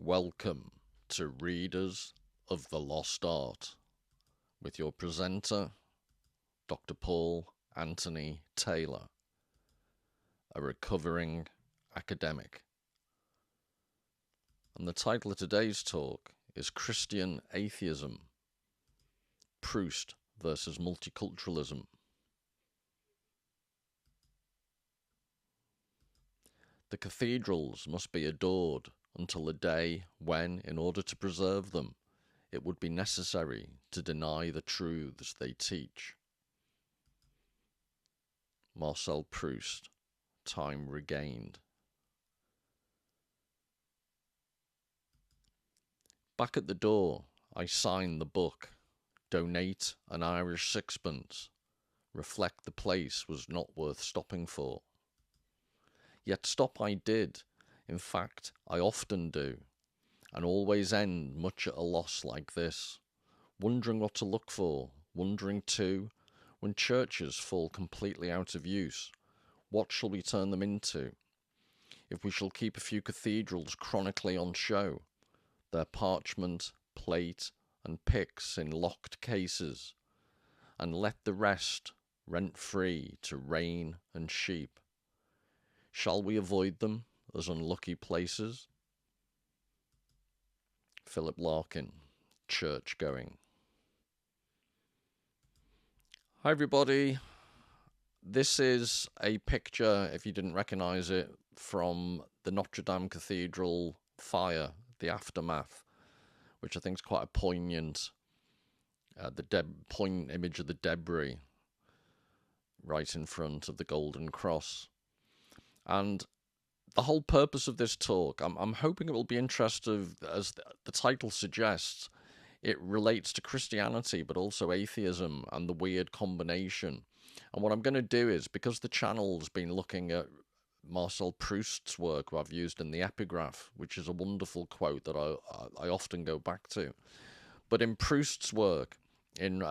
Welcome to Readers of the Lost Art with your presenter, Dr. Paul Anthony Taylor, a recovering academic. And the title of today's talk is Christian Atheism, Proust versus Multiculturalism. The cathedrals must be adored until the day when, in order to preserve them, it would be necessary to deny the truths they teach. Marcel Proust, Time Regained. Back at the door, I sign the book, donate an Irish sixpence, reflect the place was not worth stopping for. Yet stop I did. In fact, I often do, and always end much at a loss like this, wondering what to look for, wondering too, when churches fall completely out of use, what shall we turn them into? If we shall keep a few cathedrals chronically on show, their parchment, plate, and pyx in locked cases, and let the rest rent-free to rain and sheep, shall we avoid them as unlucky places? Philip Larkin, Church Going. Hi everybody, this is a picture, if you didn't recognise it, from the Notre Dame Cathedral fire, the aftermath, which I think is quite a poignant, poignant image of the debris right in front of the Golden Cross. And the whole purpose of this talk, I'm hoping it will be interesting, as the title suggests. It relates to Christianity, but also atheism and the weird combination. And what I'm going to do is, because the channel's been looking at Marcel Proust's work, who I've used in the epigraph, which is a wonderful quote that I often go back to. But in Proust's work, in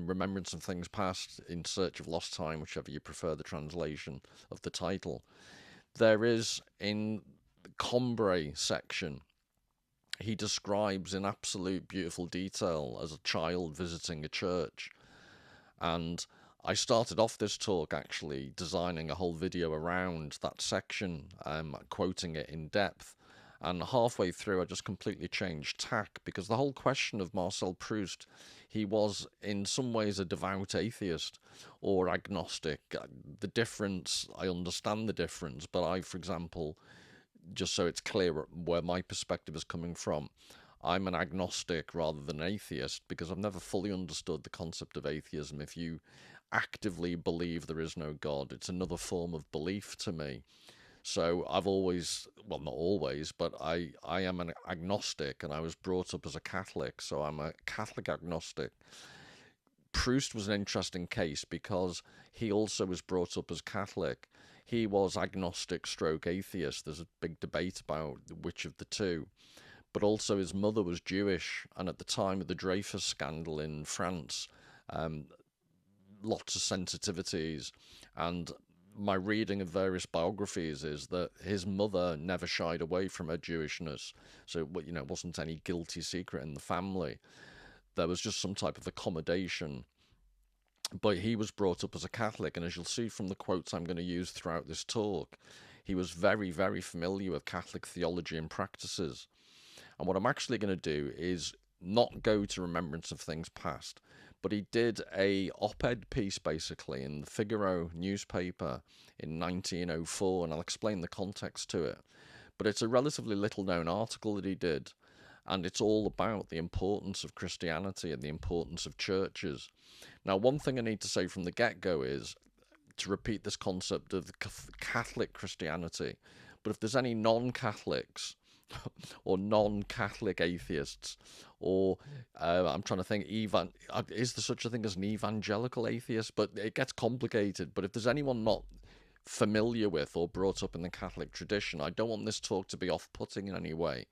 Remembrance of Things Past, In Search of Lost Time, whichever you prefer the translation of the title, there is, in the Combray section, he describes in absolute beautiful detail as a child visiting a church. And I started off this talk actually designing a whole video around that section, quoting it in depth. And halfway through, I just completely changed tack, because the whole question of Marcel Proust, he was in some ways a devout atheist or agnostic. The difference, I understand the difference, but I, for example, just so it's clear where my perspective is coming from, I'm an agnostic rather than an atheist, because I've never fully understood the concept of atheism. If you actively believe there is no God, it's another form of belief to me. So I've always, well, not always, but I am an agnostic, and I was brought up as a Catholic, so I'm a Catholic agnostic. Proust was an interesting case because he also was brought up as Catholic. He was agnostic stroke atheist. There's a big debate about which of the two. But also his mother was Jewish, and at the time of the Dreyfus scandal in France, lots of sensitivities. And my reading of various biographies is that his mother never shied away from her Jewishness. So, you know, it wasn't any guilty secret in the family. There was just some type of accommodation. But he was brought up as a Catholic, and as you'll see from the quotes I'm going to use throughout this talk, he was very, very familiar with Catholic theology and practices. And what I'm actually going to do is not go to Remembrance of Things Past, but he did a op-ed piece basically in the Figaro newspaper in 1904, and I'll explain the context to it. But it's a relatively little known article that he did, and it's all about the importance of Christianity and the importance of churches. Now, one thing I need to say from the get-go is to repeat this concept of Catholic Christianity. But if there's any non-Catholics or non-Catholic atheists, or I'm trying to think, is there such a thing as an evangelical atheist? But it gets complicated. But if there's anyone not familiar with or brought up in the Catholic tradition, I don't want this talk to be off-putting in any way,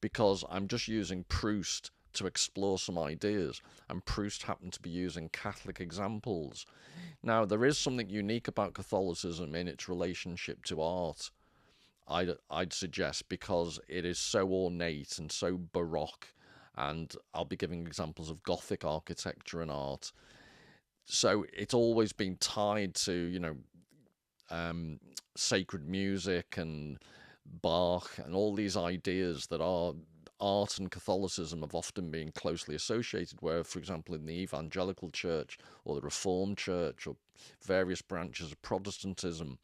because I'm just using Proust to explore some ideas, and Proust happened to be using Catholic examples. Now, there is something unique about Catholicism in its relationship to art. I'd suggest, because it is so ornate and so baroque, and I'll be giving examples of Gothic architecture and art. So it's always been tied to, sacred music and Bach and all these ideas that are art and Catholicism have often been closely associated, where, for example, in the evangelical church or the Reformed church or various branches of Protestantism,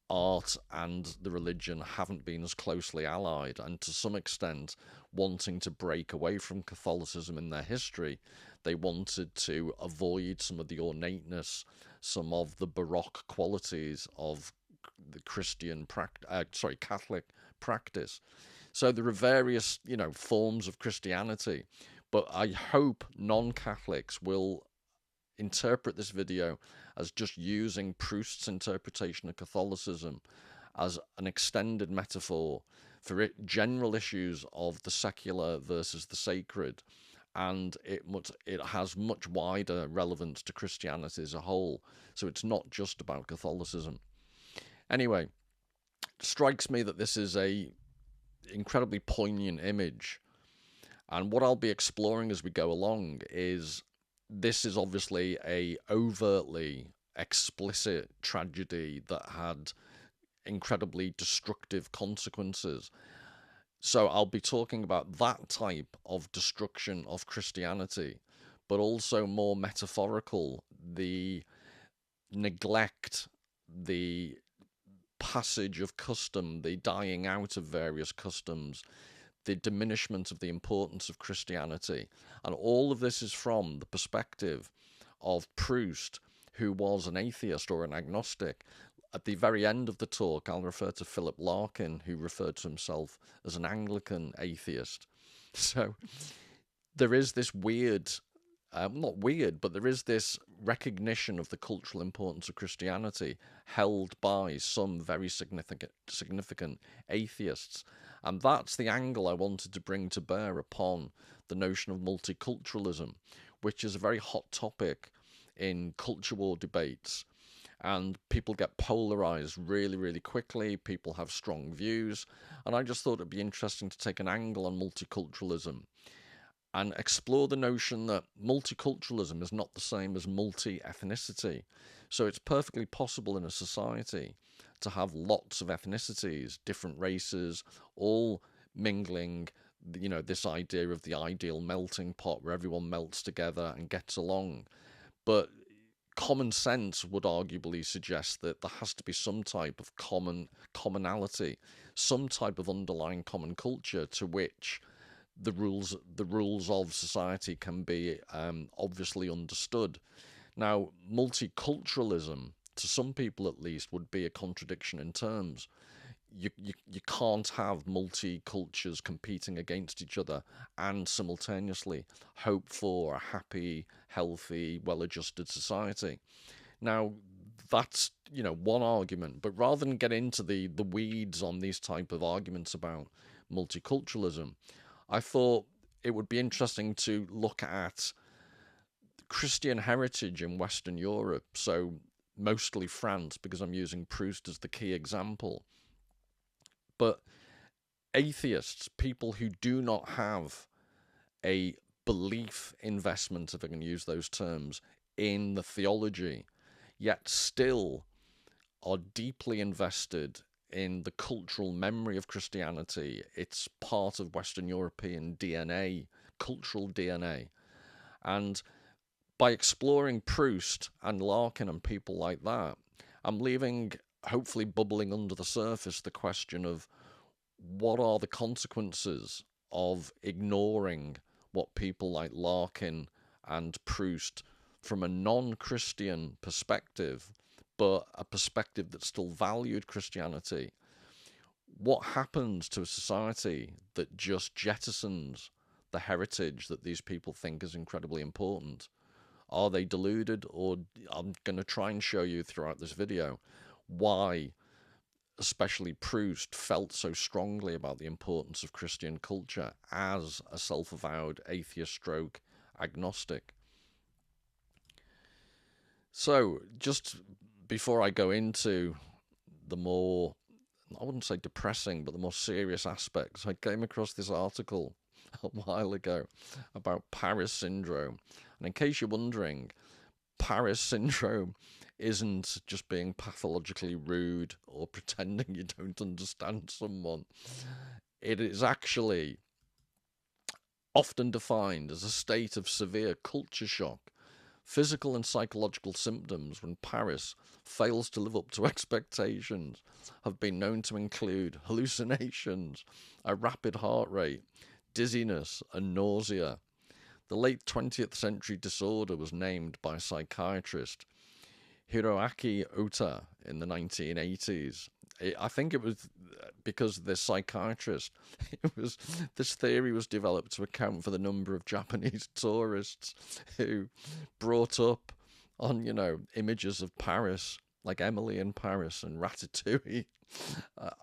art and the religion haven't been as closely allied, and to some extent, wanting to break away from Catholicism in their history, they wanted to avoid some of the ornateness, some of the Baroque qualities of the Catholic practice. So there are various, forms of Christianity, but I hope non-Catholics will interpret this video as just using Proust's interpretation of Catholicism as an extended metaphor for general issues of the secular versus the sacred, and it has much wider relevance to Christianity as a whole. So it's not just about Catholicism. Anyway, it strikes me that this is a incredibly poignant image, and what I'll be exploring as we go along is, this is obviously a overtly explicit tragedy that had incredibly destructive consequences. So I'll be talking about that type of destruction of Christianity, but also more metaphorical, the neglect, the passage of custom, the dying out of various customs, the diminishment of the importance of Christianity. And all of this is from the perspective of Proust, who was an atheist or an agnostic. At the very end of the talk, I'll refer to Philip Larkin, who referred to himself as an Anglican atheist. So there is this weird, not weird, but there is this recognition of the cultural importance of Christianity held by some very significant atheists. And that's the angle I wanted to bring to bear upon the notion of multiculturalism, which is a very hot topic in culture war debates. And people get polarized really, really quickly. People have strong views. And I just thought it'd be interesting to take an angle on multiculturalism and explore the notion that multiculturalism is not the same as multi-ethnicity. So it's perfectly possible in a society to have lots of ethnicities, different races, all mingling, this idea of the ideal melting pot where everyone melts together and gets along. But common sense would arguably suggest that there has to be some type of commonality, some type of underlying common culture to which the rules of society can be obviously understood. Now, multiculturalism, to some people at least, would be a contradiction in terms. You can't have multi-cultures competing against each other and simultaneously hope for a happy, healthy, well-adjusted society. Now, that's, one argument, but rather than get into the weeds on these type of arguments about multiculturalism, I thought it would be interesting to look at Christian heritage in Western Europe, so mostly France, because I'm using Proust as the key example. But atheists, people who do not have a belief investment, if I can use those terms, in the theology, yet still are deeply invested in the cultural memory of Christianity. It's part of Western European DNA, cultural DNA. And by exploring Proust and Larkin and people like that, I'm leaving, hopefully bubbling under the surface, the question of what are the consequences of ignoring what people like Larkin and Proust, from a non-Christian perspective, but a perspective that still valued Christianity. What happens to a society that just jettisons the heritage that these people think is incredibly important? Are they deluded? Or I'm going to try and show you throughout this video why especially Proust felt so strongly about the importance of Christian culture as a self-avowed atheist stroke agnostic. So just before I go into the more I wouldn't say depressing, but the more serious aspects. I came across this article a while ago about Paris syndrome. And in case you're wondering, Paris syndrome isn't just being pathologically rude or pretending you don't understand someone. It is actually often defined as a state of severe culture shock, physical and psychological symptoms when Paris fails to live up to expectations have been known to include hallucinations, a rapid heart rate, dizziness, and nausea. The late 20th century disorder was named by psychiatrist Hiroaki Ota in the 1980s. I think it was because the psychiatrist, this theory was developed to account for the number of Japanese tourists who brought up on, images of Paris, like Emily in Paris and Ratatouille,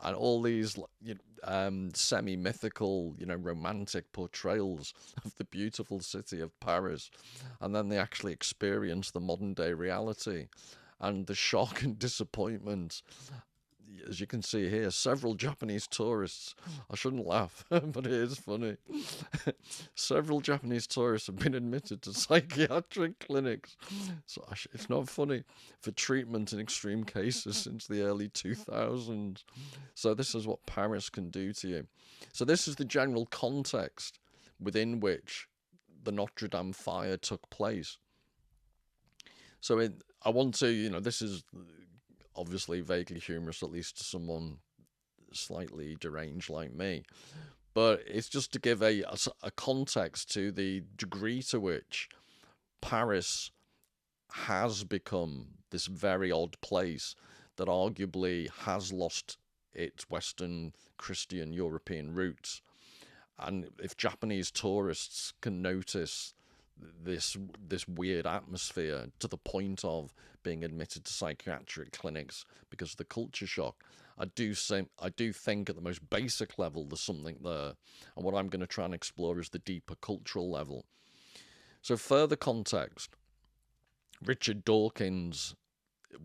and all these semi-mythical, romantic portrayals of the beautiful city of Paris, and then they actually experience the modern-day reality, and the shock and disappointment. As you can see here, several Japanese tourists, I shouldn't laugh, but it is funny. Several Japanese tourists have been admitted to psychiatric clinics. So it's not funny, for treatment in extreme cases since the early 2000s. So this is what Paris can do to you. So this is the general context within which the Notre Dame fire took place. So I want to, this is obviously vaguely humorous, at least to someone slightly deranged like me. But it's just to give a context to the degree to which Paris has become this very odd place that arguably has lost its Western Christian European roots. And if Japanese tourists can notice this weird atmosphere to the point of being admitted to psychiatric clinics because of the culture shock, I do think at the most basic level there's something there. And what I'm going to try and explore is the deeper cultural level. So further context, Richard Dawkins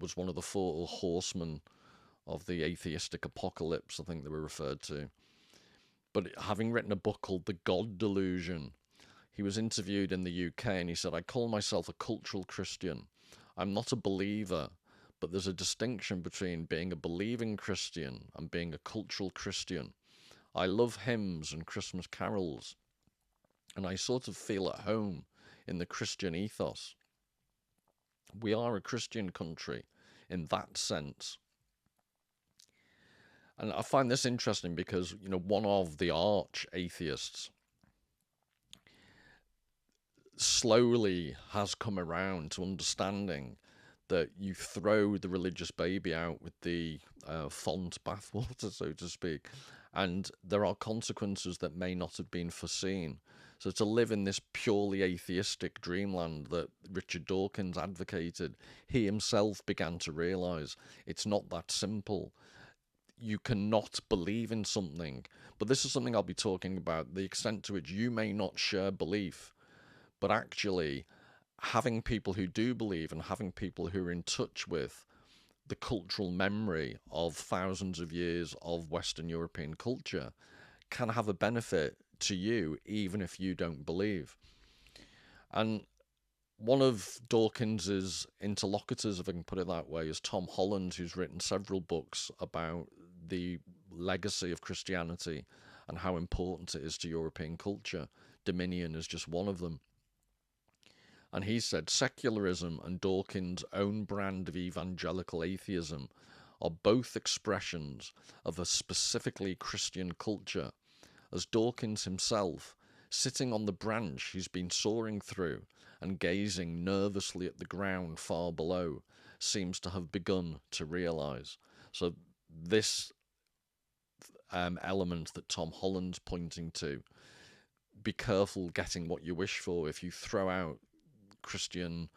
was one of the four horsemen of the atheistic apocalypse, I think they were referred to. But having written a book called The God Delusion, he was interviewed in the UK and he said, I call myself a cultural Christian. I'm not a believer, but there's a distinction between being a believing Christian and being a cultural Christian. I love hymns and Christmas carols, and I sort of feel at home in the Christian ethos. We are a Christian country in that sense. And I find this interesting because, one of the arch atheists slowly has come around to understanding that you throw the religious baby out with the font bathwater, so to speak, and there are consequences that may not have been foreseen. So to live in this purely atheistic dreamland that Richard Dawkins advocated, he himself began to realise it's not that simple. You cannot believe in something, but this is something I'll be talking about, the extent to which you may not share belief, but actually having people who do believe and having people who are in touch with the cultural memory of thousands of years of Western European culture can have a benefit to you even if you don't believe. And one of Dawkins's interlocutors, if I can put it that way, is Tom Holland, who's written several books about the legacy of Christianity and how important it is to European culture. Dominion is just one of them. And he said secularism and Dawkins' own brand of evangelical atheism are both expressions of a specifically Christian culture, as Dawkins himself, sitting on the branch he's been soaring through and gazing nervously at the ground far below, seems to have begun to realise. So this element that Tom Holland's pointing to, be careful getting what you wish for. If you throw out Christian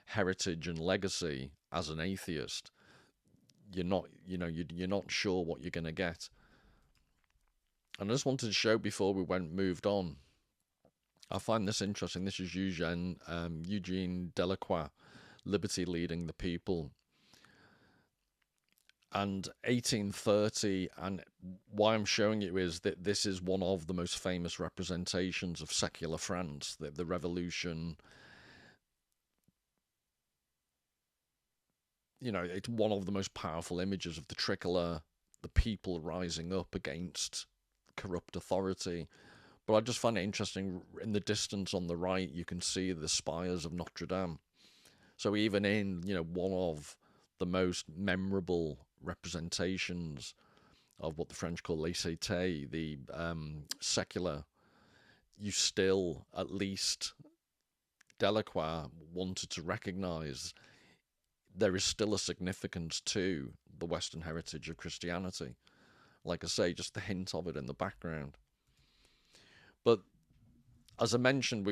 heritage and legacy as an atheist, you're not sure what you're going to get. And I just wanted to show before we moved on, I find this interesting. This is Eugene Delacroix, Liberty Leading the People. And 1830, and why I'm showing you is that this is one of the most famous representations of secular France, the revolution. You know, it's one of the most powerful images of the tricolor, the people rising up against corrupt authority. But I just find it interesting, in the distance on the right, you can see the spires of Notre Dame. So even in, you know, one of the most memorable representations of what the French call laïcité, the secular, you still, at least Delacroix wanted to recognise there is still a significance to the Western heritage of Christianity. Like I say, just the hint of it in the background. But as I mentioned,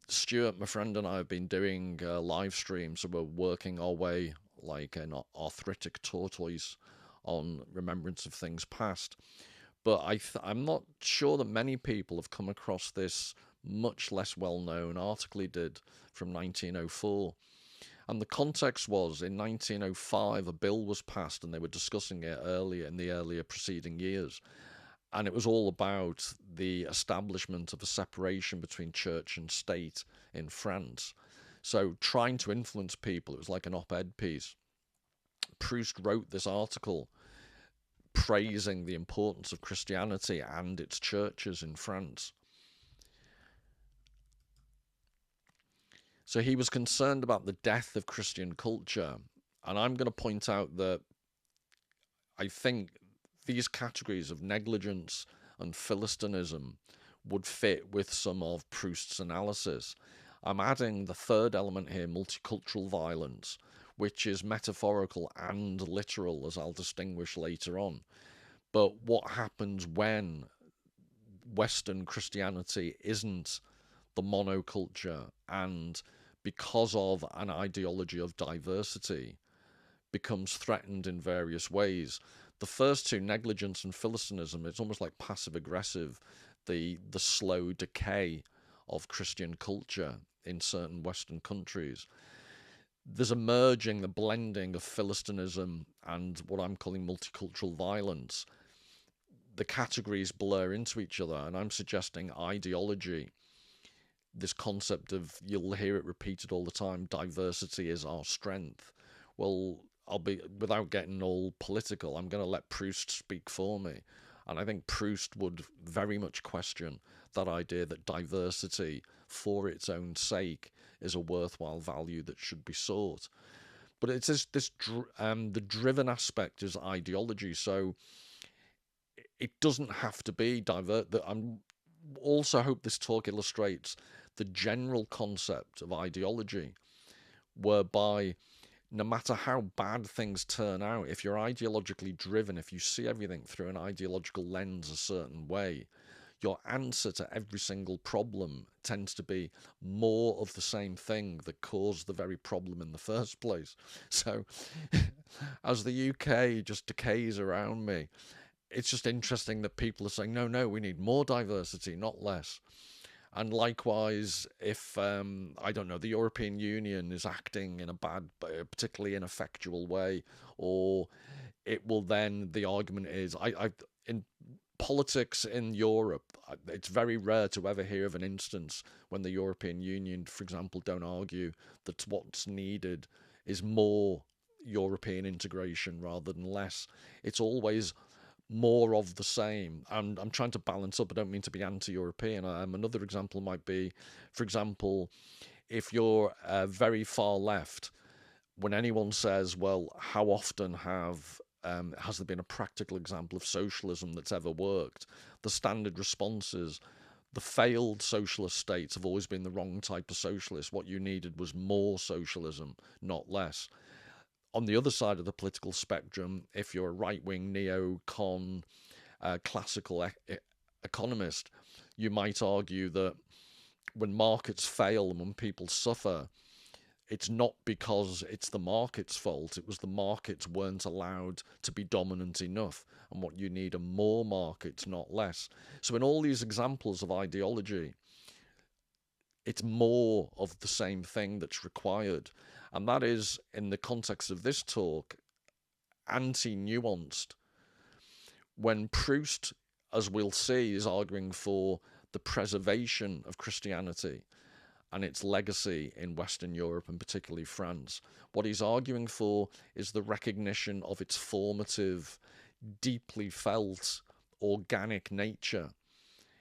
Stuart, my friend, and I have been doing live streams, so we're working our way like an arthritic tortoise on remembrance of things past. But I'm not sure that many people have come across this much less well-known article he did from 1904. And the context was, in 1905, a bill was passed, and they were discussing it earlier in the earlier preceding years. And it was all about the establishment of a separation between church and state in France. So trying to influence people, it was like an op-ed piece. Proust wrote this article praising the importance of Christianity and its churches in France. So he was concerned about the death of Christian culture. And I'm going to point out that I think these categories of negligence and Philistinism would fit with some of Proust's analysis. I'm adding the third element here, multicultural violence, which is metaphorical and literal, as I'll distinguish later on. But what happens when Western Christianity isn't the monoculture, and because of an ideology of diversity, becomes threatened in various ways? The first two, negligence and Philistinism, it's almost like passive-aggressive, the slow decay of Christian culture in certain Western countries. There's a merging, the blending of Philistinism and what I'm calling multicultural violence. The categories blur into each other, and I'm suggesting ideology, this concept of, you'll hear it repeated all the time, diversity is our strength. Well, without getting all political, I'm going to let Proust speak for me. And I think Proust would very much question that idea that diversity, for its own sake, is a worthwhile value that should be sought. But it's the driven aspect is ideology. So it doesn't have to be divert. I also hope this talk illustrates the general concept of ideology, whereby no matter how bad things turn out, if you're ideologically driven, if you see everything through an ideological lens a certain way, your answer to every single problem tends to be more of the same thing that caused the very problem in the first place. So as the UK just decays around me, it's just interesting that people are saying, no, we need more diversity, not less. And likewise, if, I don't know, the European Union is acting in a bad, particularly ineffectual way, or it will then, the argument is, in politics in Europe, it's very rare to ever hear of an instance when the European Union, for example, don't argue that what's needed is more European integration rather than less. It's always more of the same, and I'm trying to balance up. I don't mean to be anti-European. Another example might be, for example, if you're very far left, when anyone says, well, how often has there been a practical example of socialism that's ever worked, the standard response is, the failed socialist states have always been the wrong type of socialist. What you needed was more socialism, not less. On the other side of the political spectrum, if you're a right-wing neo-con classical economist, you might argue that when markets fail and when people suffer, it's not because it's the market's fault. It was the markets weren't allowed to be dominant enough, and what you need are more markets, not less. So in all these examples of ideology, it's more of the same thing that's required. And that is, in the context of this talk, anti-nuanced. When Proust, as we'll see, is arguing for the preservation of Christianity and its legacy in Western Europe and particularly France, what he's arguing for is the recognition of its formative, deeply felt, organic nature.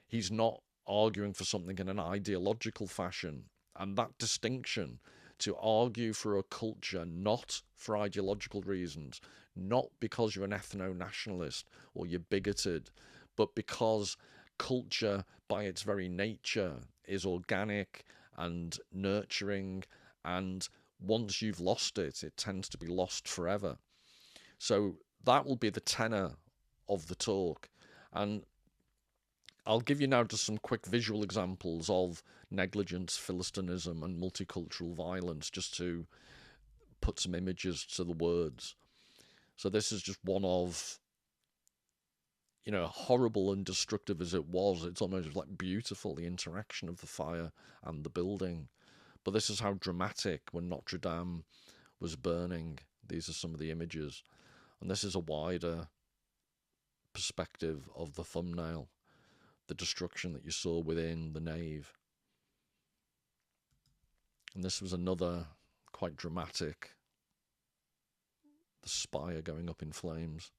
He's not arguing for something in an ideological fashion. And that distinction, to argue for a culture not for ideological reasons, not because you're an ethno-nationalist or you're bigoted, but because culture by its very nature is organic and nurturing, and once you've lost it, it tends to be lost forever. So that will be the tenor of the talk. And I'll give you now just some quick visual examples of negligence, Philistinism, and multicultural violence, just to put some images to the words. So this is just one of, you know, horrible and destructive as it was, it's almost like beautiful, the interaction of the fire and the building. But this is how dramatic when Notre Dame was burning. These are some of the images. And this is a wider perspective of the thumbnail, the destruction that you saw within the nave. And this was another quite dramatic, the spire going up in flames.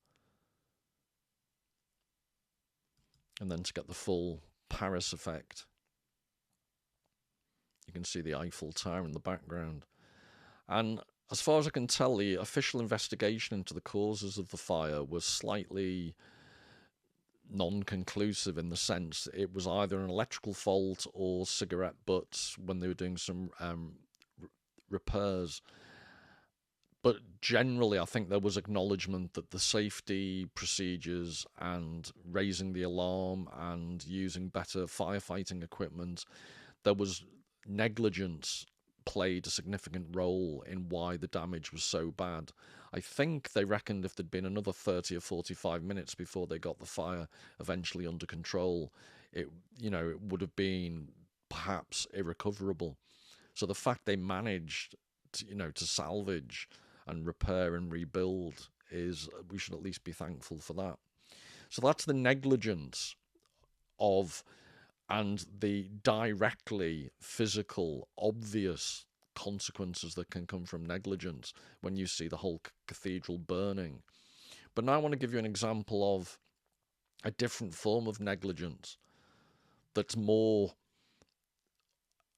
And then to get the full Paris effect, you can see the Eiffel Tower in the background. And as far as I can tell, the official investigation into the causes of the fire was slightly non-conclusive, in the sense it was either an electrical fault or cigarette butts when they were doing some repairs. But generally, I think there was acknowledgement that the safety procedures and raising the alarm and using better firefighting equipment, there was negligence played a significant role in why the damage was so bad. I think they reckoned if there'd been another 30 or 45 minutes before they got the fire eventually under control, it would have been perhaps irrecoverable. So the fact they managed to salvage and repair and rebuild, we should at least be thankful for that. So that's the negligence of, and the directly physical, obvious consequences that can come from negligence when you see the whole cathedral burning. But now I want to give you an example of a different form of negligence that's more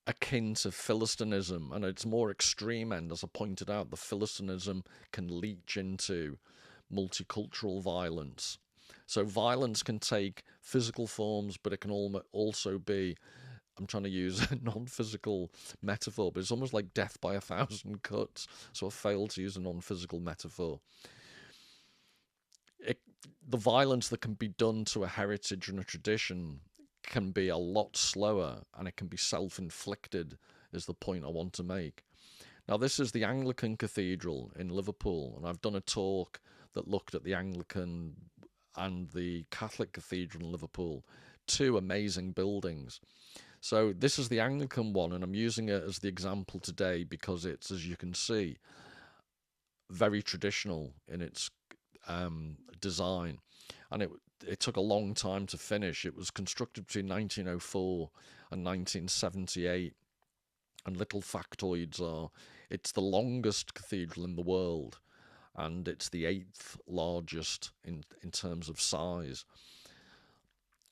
akin to Philistinism, and its more extreme end. As I pointed out, the Philistinism can leach into multicultural violence. So violence can take physical forms, but it can also be, I'm trying to use a non-physical metaphor, but it's almost like death by 1,000 cuts. So I failed to use a non-physical metaphor. The violence that can be done to a heritage and a tradition can be a lot slower, and it can be self-inflicted, is the point I want to make. Now, this is the Anglican Cathedral in Liverpool, and I've done a talk that looked at the Anglican and the Catholic Cathedral in Liverpool, two amazing buildings. So this is the Anglican one, and I'm using it as the example today because it's, as you can see, very traditional in its design, and it took a long time to finish. It was constructed between 1904 and 1978, and little factoids are, it's the longest cathedral in the world, and it's the 8th largest in terms of size.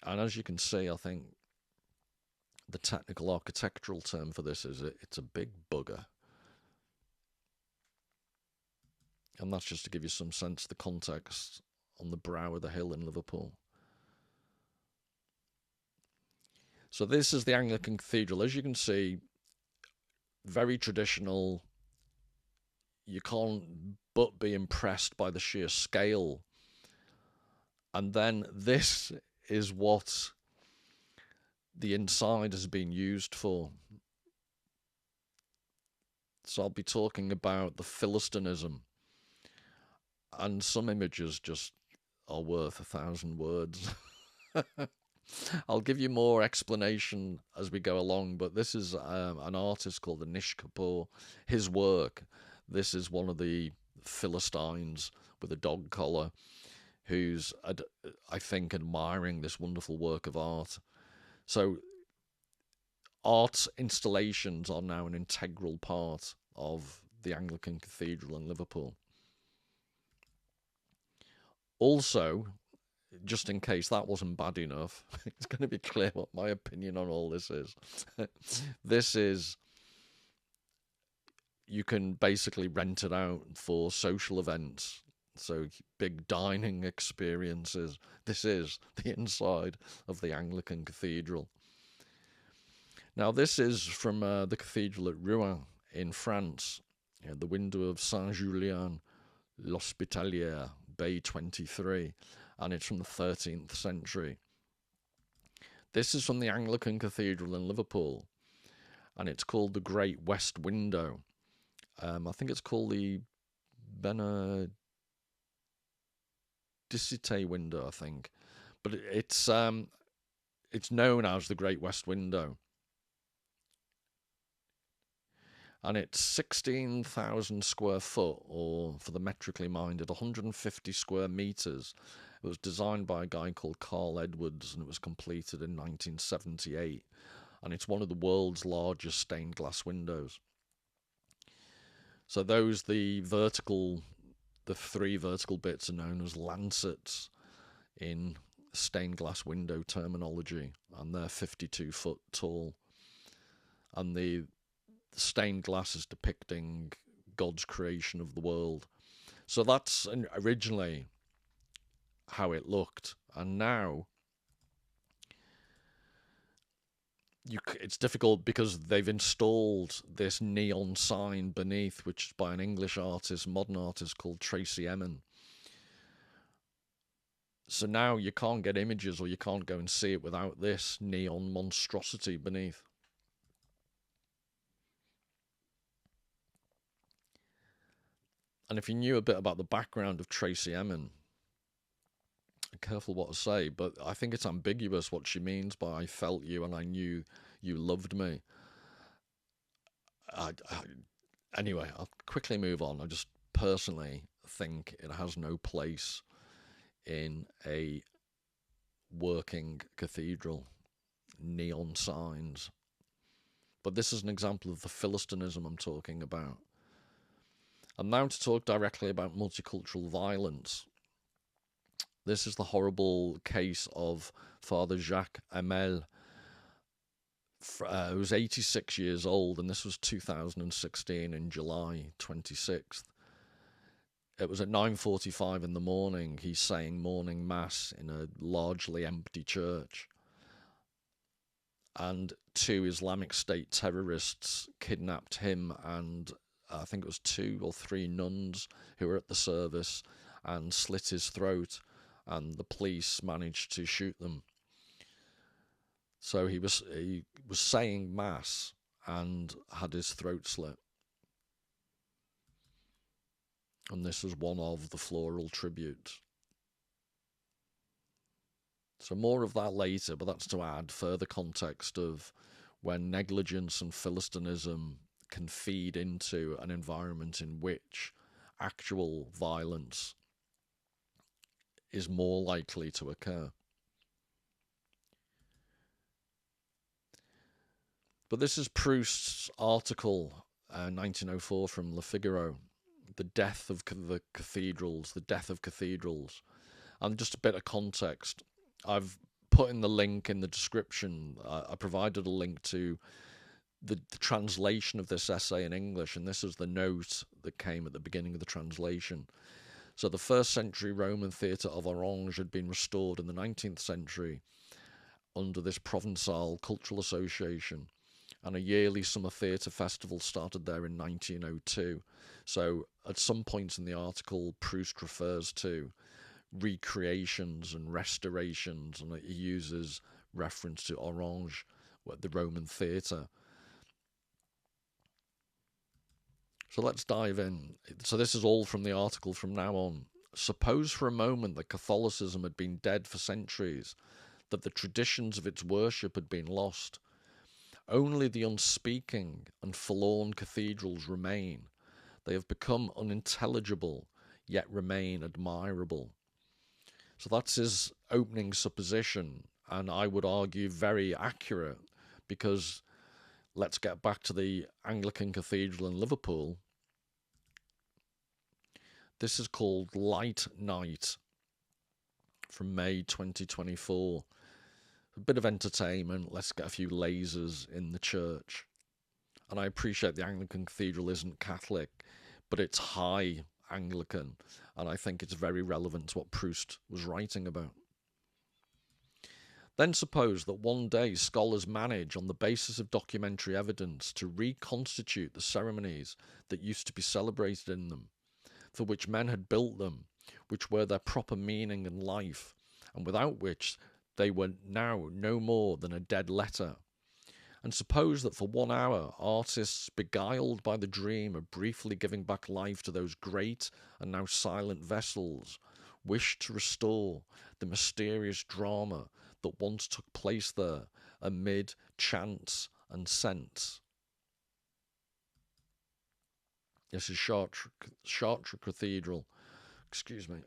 And as you can see, I think the technical architectural term for this is it's a big bugger. And that's just to give you some sense of the context on the brow of the hill in Liverpool. So this is the Anglican Cathedral. As you can see, very traditional. You can't but be impressed by the sheer scale. And then this is what the inside has been used for. So I'll be talking about the Philistinism. And some images just are worth 1,000 words. I'll give you more explanation as we go along, but this is an artist called Anish Kapoor. His work, this is one of the Philistines with a dog collar who's, I think, admiring this wonderful work of art. So art installations are now an integral part of the Anglican Cathedral in Liverpool. Also, just in case that wasn't bad enough, it's going to be clear what my opinion on all this is. This is, you can basically rent it out for social events, so big dining experiences. This is the inside of the Anglican Cathedral. Now, this is from the cathedral at Rouen in France, the window of Saint-Julien l'Hospitalière, Bay 23, and it's from the 13th century. This is from the Anglican Cathedral in Liverpool, and it's called the Great West Window. I think it's called the Benedicite window, I think, but it's known as the Great West Window, and it's 16,000 square foot, or for the metrically minded, 150 square meters. It was designed by a guy called Carl Edwards, and it was completed in 1978, and it's one of the world's largest stained glass windows. So those, the three vertical bits are known as lancets in stained glass window terminology, and they're 52 foot tall. And the stained glass is depicting God's creation of the world. So that's originally how it looked, and now it's difficult because they've installed this neon sign beneath, which is by an English artist, modern artist called Tracy Emin. So now you can't get images, or you can't go and see it without this neon monstrosity beneath. And if you knew a bit about the background of Tracy Emin, careful what to say, but I think it's ambiguous what she means by "I felt you and I knew you loved me." Anyway, I'll quickly move on. I just personally think it has no place in a working cathedral. Neon signs. But this is an example of the Philistinism I'm talking about. I'm now to talk directly about multicultural violence. This is the horrible case of Father Jacques Hamel, who was 86 years old, and this was 2016 in July 26th. It was at 9:45 in the morning. He's saying morning mass in a largely empty church, and two Islamic State terrorists kidnapped him and I think it was 2 or 3 nuns who were at the service and slit his throat, and the police managed to shoot them. So he was saying mass and had his throat slit. And this was one of the floral tributes. So more of that later, but that's to add further context of when negligence and Philistinism can feed into an environment in which actual violence is more likely to occur. But this is Proust's article, 1904, from Le Figaro, The Death of the Cathedrals, The Death of Cathedrals. And just a bit of context, I've put in the link in the description. I provided a link to the translation of this essay in English, and this is the note that came at the beginning of the translation. So the 1st century Roman theatre of Orange had been restored in the 19th century under this Provençal Cultural Association, and a yearly summer theatre festival started there in 1902. So at some point in the article, Proust refers to recreations and restorations, and he uses reference to Orange, the Roman theatre. So let's dive in. So this is all from the article from now on. Suppose for a moment that Catholicism had been dead for centuries, that the traditions of its worship had been lost. Only the unspeaking and forlorn cathedrals remain, They have become unintelligible, yet remain admirable. So that's his opening supposition, and I would argue very accurate, because let's get back to the Anglican Cathedral in Liverpool. This is called Light Night from May 2024. A bit of entertainment, let's get a few lasers in the church. And I appreciate the Anglican Cathedral isn't Catholic, but it's high Anglican, and I think it's very relevant to what Proust was writing about. Then suppose that one day scholars manage, on the basis of documentary evidence, to reconstitute the ceremonies that used to be celebrated in them, for which men had built them, which were their proper meaning and life, and without which they were now no more than a dead letter. And suppose that for 1 hour artists, beguiled by the dream of briefly giving back life to those great and now silent vessels, wished to restore the mysterious drama that once took place there amid chants and scents. This is Chartres Cathedral. Excuse me.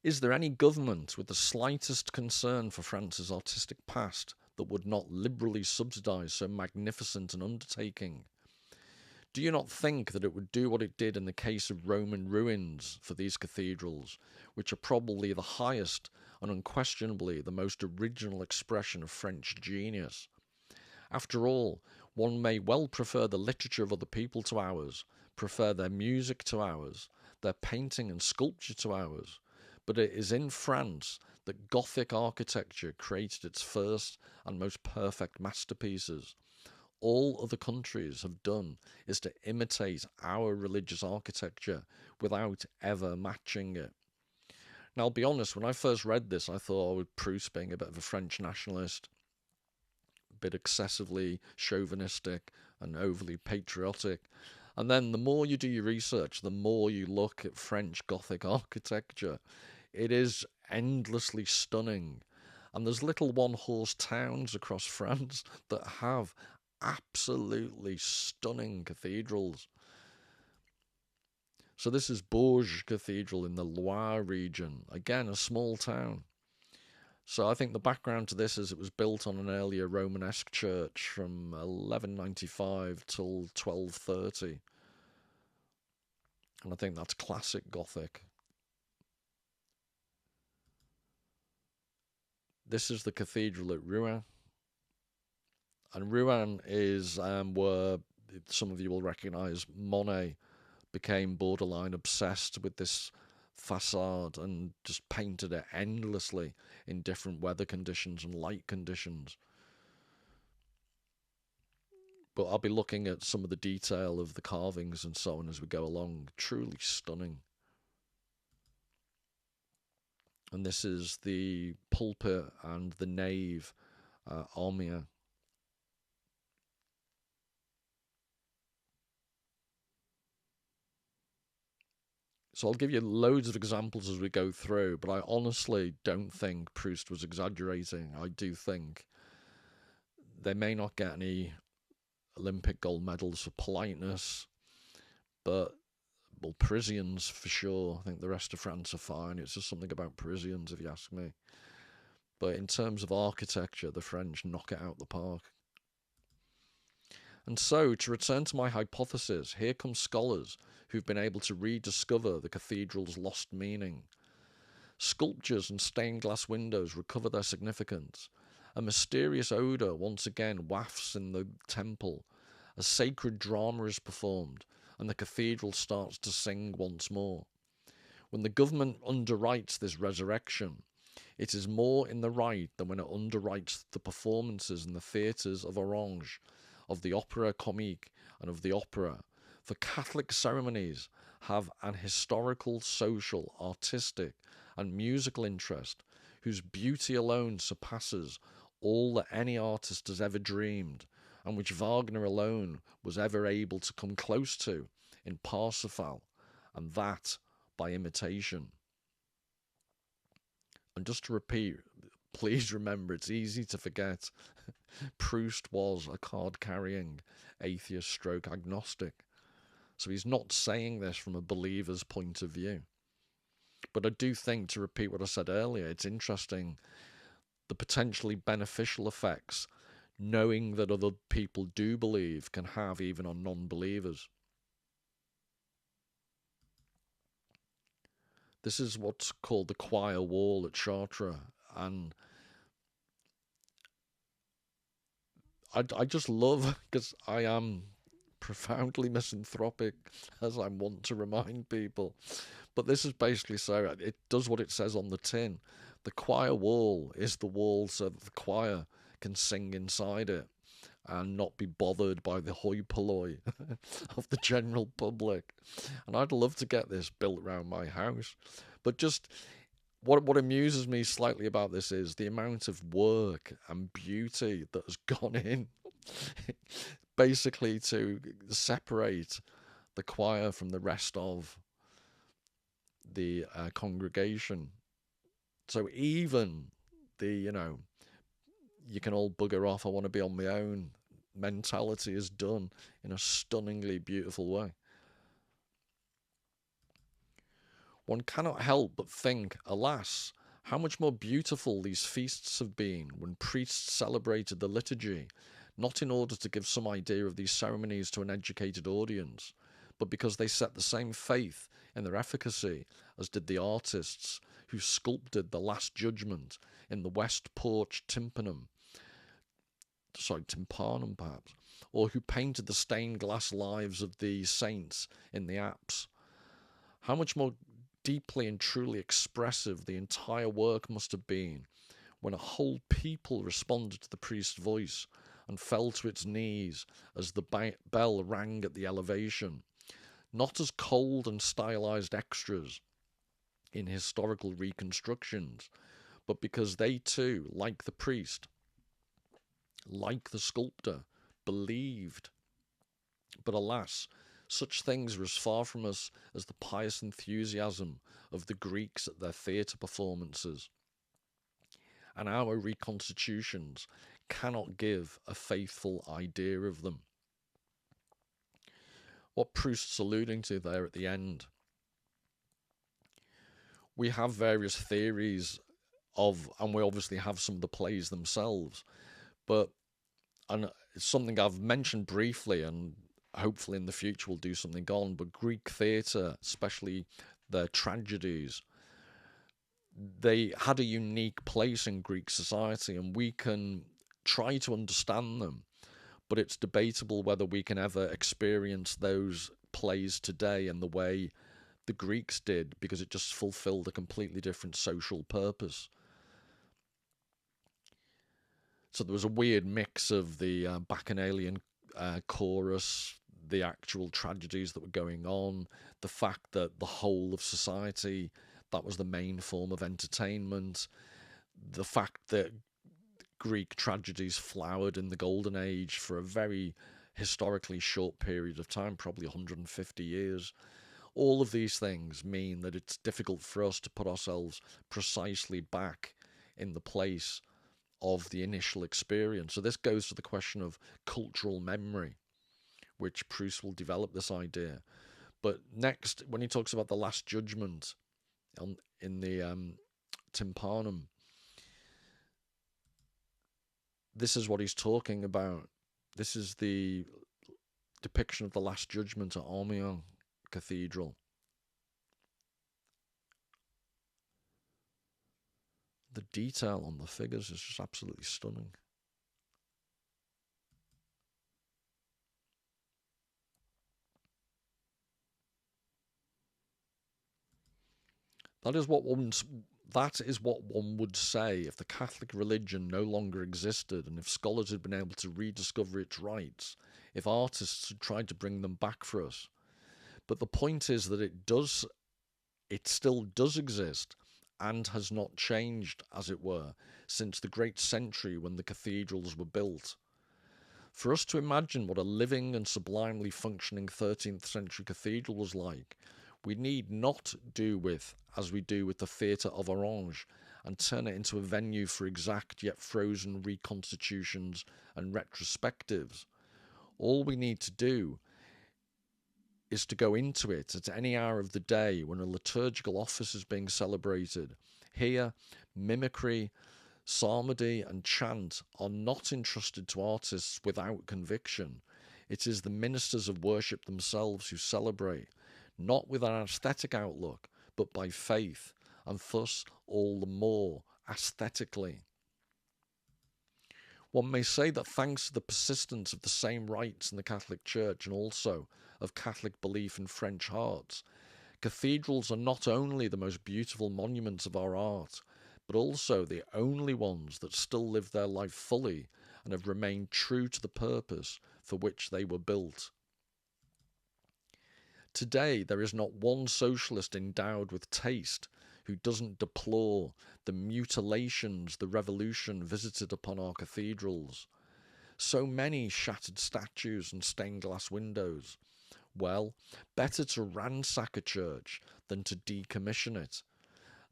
Is there any government with the slightest concern for France's artistic past that would not liberally subsidise so magnificent an undertaking? Do you not think that it would do what it did in the case of Roman ruins for these cathedrals, which are probably the highest and unquestionably the most original expression of French genius? After all, one may well prefer the literature of other people to ours, prefer their music to ours, their painting and sculpture to ours, but it is in France that Gothic architecture created its first and most perfect masterpieces. All other countries have done is to imitate our religious architecture without ever matching it. Now, I'll be honest, when I first read this, I thought, Proust being a bit of a French nationalist, a bit excessively chauvinistic and overly patriotic. And then the more you do your research, the more you look at French Gothic architecture. It is endlessly stunning. And there's little one-horse towns across France that have absolutely stunning cathedrals. So this is Bourges Cathedral in the Loire region. Again, a small town. So I think the background to this is it was built on an earlier Romanesque church from 1195 till 1230. And I think that's classic Gothic. This is the cathedral at Rouen. And Rouen is where some of you will recognise Monet became borderline obsessed with this facade and just painted it endlessly in different weather conditions and light conditions. But I'll be looking at some of the detail of the carvings and so on as we go along. Truly stunning. And this is the pulpit and the nave, Armia. So I'll give you loads of examples as we go through, but I honestly don't think Proust was exaggerating. I do think they may not get any Olympic gold medals for politeness, but, well, Parisians for sure. I think the rest of France are fine. It's just something about Parisians, if you ask me. But in terms of architecture, the French knock it out the park. And so, to return to my hypothesis, here come scholars who've been able to rediscover the cathedral's lost meaning. Sculptures and stained glass windows recover their significance. A mysterious odour once again wafts in the temple. A sacred drama is performed, and the cathedral starts to sing once more. When the government underwrites this resurrection, it is more in the right than when it underwrites the performances in the theatres of Orange, of the Opera Comique, and of the opera. For Catholic ceremonies have an historical, social, artistic, and musical interest whose beauty alone surpasses all that any artist has ever dreamed, and which Wagner alone was ever able to come close to in Parsifal, and that by imitation. And just to repeat, please remember, it's easy to forget. Proust was a card-carrying atheist stroke agnostic. So he's not saying this from a believer's point of view. But I do think, to repeat what I said earlier, it's interesting the potentially beneficial effects knowing that other people do believe can have even on non-believers. This is what's called the choir wall at Chartres, and I just love, because I am profoundly misanthropic, as I want to remind people, but this is basically so, it does what it says on the tin. The choir wall is the wall so that the choir can sing inside it and not be bothered by the hoi polloi of the general public. And I'd love to get this built around my house. But just what amuses me slightly about this is the amount of work and beauty that has gone in basically to separate the choir from the rest of the congregation. So even the, you can all bugger off, I want to be on my own mentality is done in a stunningly beautiful way. One cannot help but think, alas, how much more beautiful these feasts have been when priests celebrated the liturgy, not in order to give some idea of these ceremonies to an educated audience, but because they set the same faith in their efficacy as did the artists who sculpted the Last Judgment in the West Porch tympanum, perhaps, or who painted the stained glass lives of the saints in the apse. How much more deeply and truly expressive the entire work must have been when a whole people responded to the priest's voice and fell to its knees as the bell rang at the elevation, not as cold and stylized extras in historical reconstructions, but because they too, like the priest, like the sculptor, believed. But alas, such things were as far from us as the pious enthusiasm of the Greeks at their theatre performances. And our reconstitutions cannot give a faithful idea of them. What Proust's alluding to there at the end, we have various theories of, and we obviously have some of the plays themselves, but and it's something I've mentioned briefly, and hopefully in the future we'll do something on, but Greek theatre, especially their tragedies, they had a unique place in Greek society, and we can try to understand them, but it's debatable whether we can ever experience those plays today in the way the Greeks did, because it just fulfilled a completely different social purpose. So there was a weird mix of the bacchanalian chorus, the actual tragedies that were going on, the fact that the whole of society, that was the main form of entertainment, the fact that Greek tragedies flowered in the Golden Age for a very historically short period of time, probably 150 years. All of these things mean that it's difficult for us to put ourselves precisely back in the place of the initial experience. So this goes to the question of cultural memory, which Proust will develop this idea. But next, when he talks about the Last Judgment in the tympanum, this is what he's talking about. This is the depiction of the Last Judgment at Amiens Cathedral. The detail on the figures is just absolutely stunning. That is what one would say if the Catholic religion no longer existed, and if scholars had been able to rediscover its rights, if artists had tried to bring them back for us. But the point is that it still does exist, and has not changed, as it were, since the great century when the cathedrals were built. For us to imagine what a living and sublimely functioning 13th century cathedral was like, We need not do with, as we do with the Theatre of Orange, and turn it into a venue for exact yet frozen reconstitutions and retrospectives. All we need to do is to go into it at any hour of the day when a liturgical office is being celebrated. Here, mimicry, psalmody and chant are not entrusted to artists without conviction. It is the ministers of worship themselves who celebrate, not with an aesthetic outlook, but by faith, and thus all the more aesthetically. One may say that thanks to the persistence of the same rites in the Catholic Church and also of Catholic belief in French hearts, cathedrals are not only the most beautiful monuments of our art, but also the only ones that still live their life fully and have remained true to the purpose for which they were built. Today, there is not one socialist endowed with taste who doesn't deplore the mutilations the revolution visited upon our cathedrals. So many shattered statues and stained glass windows. Well, better to ransack a church than to decommission it.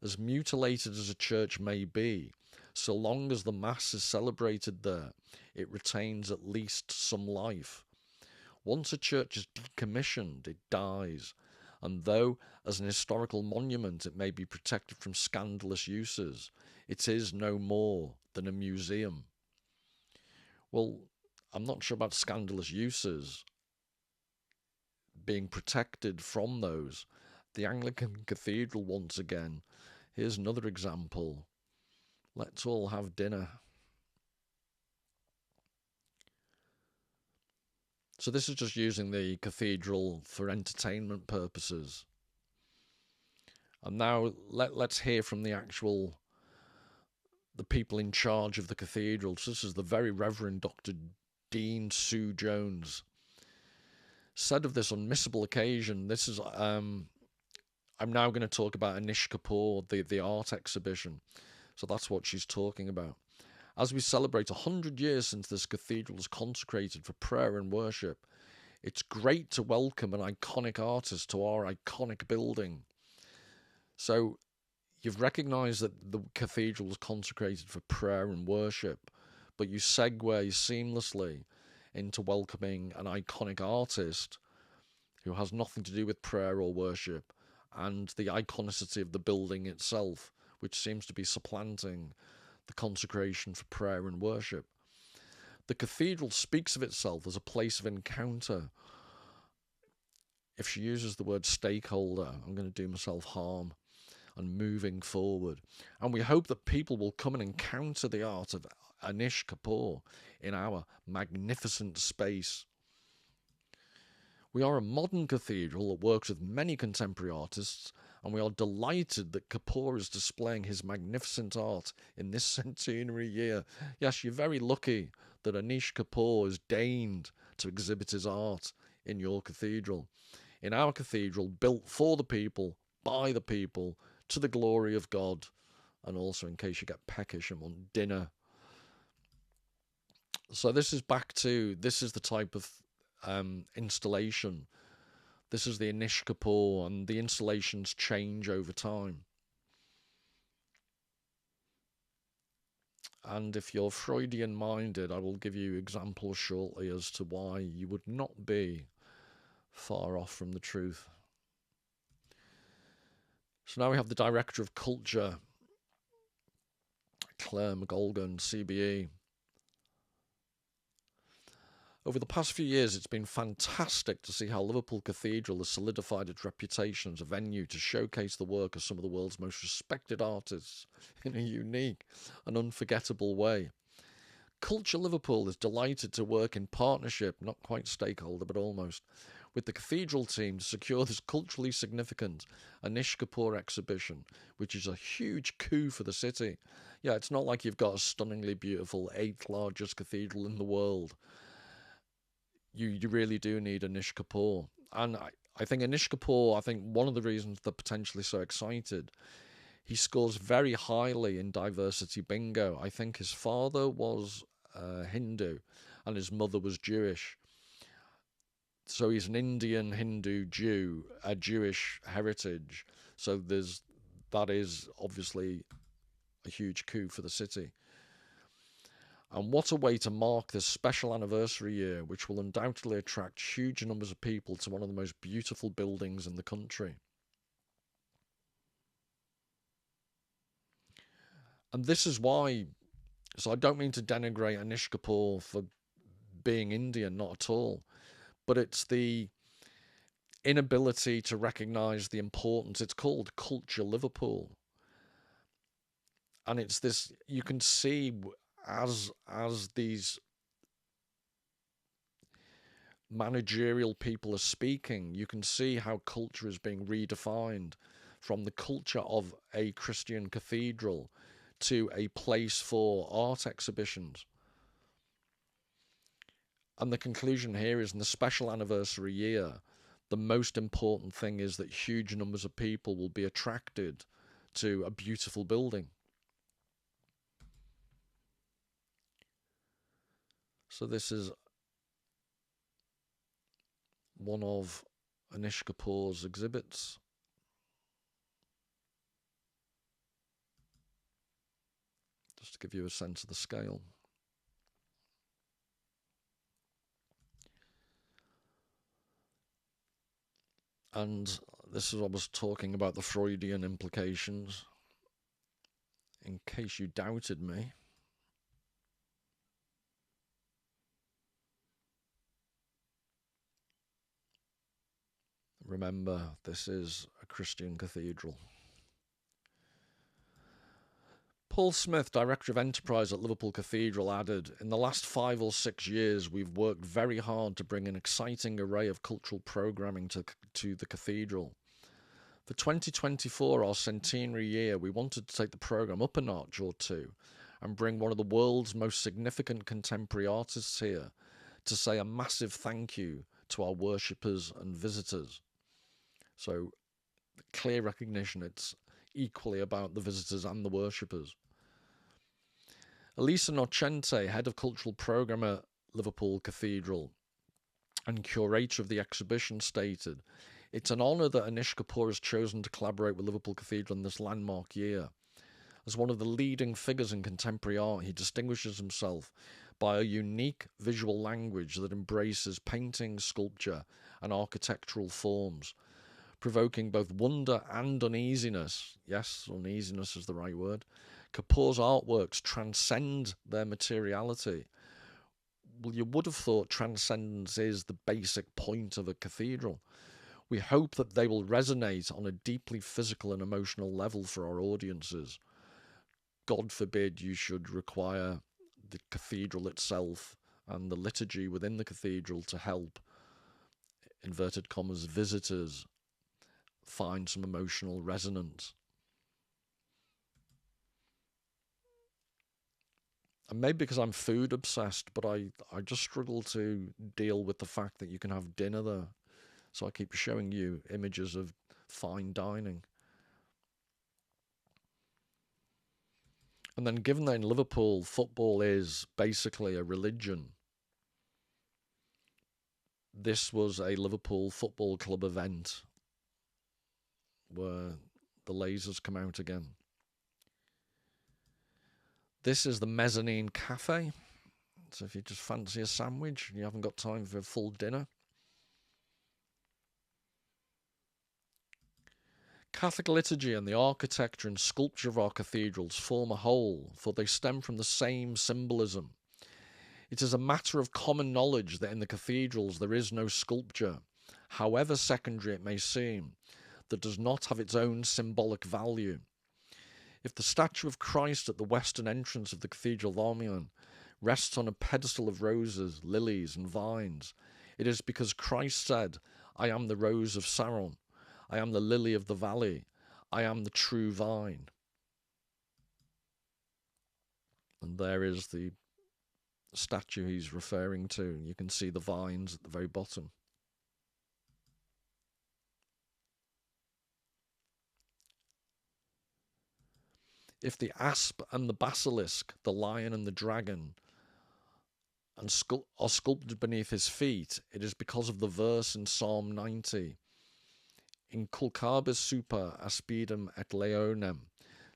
As mutilated as a church may be, so long as the Mass is celebrated there, it retains at least some life. Once a church is decommissioned, it dies, and though as an historical monument it may be protected from scandalous uses, it is no more than a museum. Well, I'm not sure about scandalous uses being protected from those. The Anglican Cathedral, once again, here's another example. Let's all have dinner. So this is just using the cathedral for entertainment purposes. And now let's hear from the people in charge of the cathedral. So this is the Very Reverend Dr. Dean Sue Jones. Said of this unmissable occasion, this is I'm now going to talk about Anish Kapoor, the art exhibition. So that's what she's talking about. As we celebrate 100 years since this cathedral was consecrated for prayer and worship, it's great to welcome an iconic artist to our iconic building. So you've recognised that the cathedral was consecrated for prayer and worship, but you segue seamlessly into welcoming an iconic artist who has nothing to do with prayer or worship, and the iconicity of the building itself, which seems to be supplanting the consecration for prayer and worship. The cathedral speaks of itself as a place of encounter. If she uses the word stakeholder, I'm going to do myself harm, and moving forward. And we hope that people will come and encounter the art of Anish Kapoor in our magnificent space. We are a modern cathedral that works with many contemporary artists, and we are delighted that Kapoor is displaying his magnificent art in this centenary year. Yes, you're very lucky that Anish Kapoor has deigned to exhibit his art in your cathedral. In our cathedral, built for the people, by the people, to the glory of God, and also in case you get peckish and want dinner. So this is the type of installation. This is the Anish Kapoor, and the installations change over time. And if you're Freudian minded, I will give you examples shortly as to why you would not be far off from the truth. So now we have the Director of Culture, Claire McGolgan, CBE. Over the past few years, it's been fantastic to see how Liverpool Cathedral has solidified its reputation as a venue to showcase the work of some of the world's most respected artists in a unique and unforgettable way. Culture Liverpool is delighted to work in partnership, not quite stakeholder, but almost, with the Cathedral team to secure this culturally significant Anish Kapoor exhibition, which is a huge coup for the city. Yeah, it's not like you've got a stunningly beautiful 8th largest cathedral in the world. You really do need Anish Kapoor. And I think Anish Kapoor, one of the reasons they're potentially so excited, he scores very highly in diversity bingo. I think his father was Hindu and his mother was Jewish. So he's an Indian Hindu Jew, a Jewish heritage. So that is obviously a huge coup for the city. And what a way to mark this special anniversary year, which will undoubtedly attract huge numbers of people to one of the most beautiful buildings in the country. And this is why, so I don't mean to denigrate Anish Kapoor for being Indian, not at all, but it's the inability to recognise the importance. It's called Culture Liverpool. And it's this, you can see as these managerial people are speaking, you can see how culture is being redefined from the culture of a Christian cathedral to a place for art exhibitions. And the conclusion here is, in the special anniversary year, the most important thing is that huge numbers of people will be attracted to a beautiful building. So this is one of Anish Kapoor's exhibits. Just to give you a sense of the scale. And this is what I was talking about, the Freudian implications. In case you doubted me. Remember, this is a Christian cathedral. Paul Smith, Director of Enterprise at Liverpool Cathedral, added, "In the last 5 or 6 years, we've worked very hard to bring an exciting array of cultural programming to the cathedral. For 2024, our centenary year, we wanted to take the programme up a notch or two and bring one of the world's most significant contemporary artists here to say a massive thank you to our worshippers and visitors." So, clear recognition, it's equally about the visitors and the worshippers. Elisa Nocente, Head of Cultural Programme at Liverpool Cathedral and curator of the exhibition, stated, "It's an honour that Anish Kapoor has chosen to collaborate with Liverpool Cathedral in this landmark year. As one of the leading figures in contemporary art, he distinguishes himself by a unique visual language that embraces painting, sculpture and architectural forms, provoking both wonder and uneasiness." Yes, uneasiness is the right word. Kapoor's artworks transcend their materiality. Well, you would have thought transcendence is the basic point of a cathedral. We hope that they will resonate on a deeply physical and emotional level for our audiences. God forbid you should require the cathedral itself and the liturgy within the cathedral to help, inverted commas, visitors find some emotional resonance. And maybe because I'm food obsessed, but I just struggle to deal with the fact that you can have dinner there. So I keep showing you images of fine dining. And then, given that in Liverpool football is basically a religion, this was a Liverpool Football Club event where the lasers come out again. This is the Mezzanine Cafe. So if you just fancy a sandwich and you haven't got time for a full dinner. Catholic liturgy and the architecture and sculpture of our cathedrals form a whole, for they stem from the same symbolism. It is a matter of common knowledge that in the cathedrals there is no sculpture, however secondary it may seem, that does not have its own symbolic value. If the statue of Christ at the western entrance of the Cathedral of Amiens rests on a pedestal of roses, lilies, and vines, it is because Christ said, "I am the rose of Sharon, I am the lily of the valley, I am the true vine." And there is the statue he's referring to. You can see the vines at the very bottom. If the asp and the basilisk, the lion and the dragon, and are sculpted beneath his feet, it is because of the verse in Psalm 90, Inculcabis super aspidem et leonem.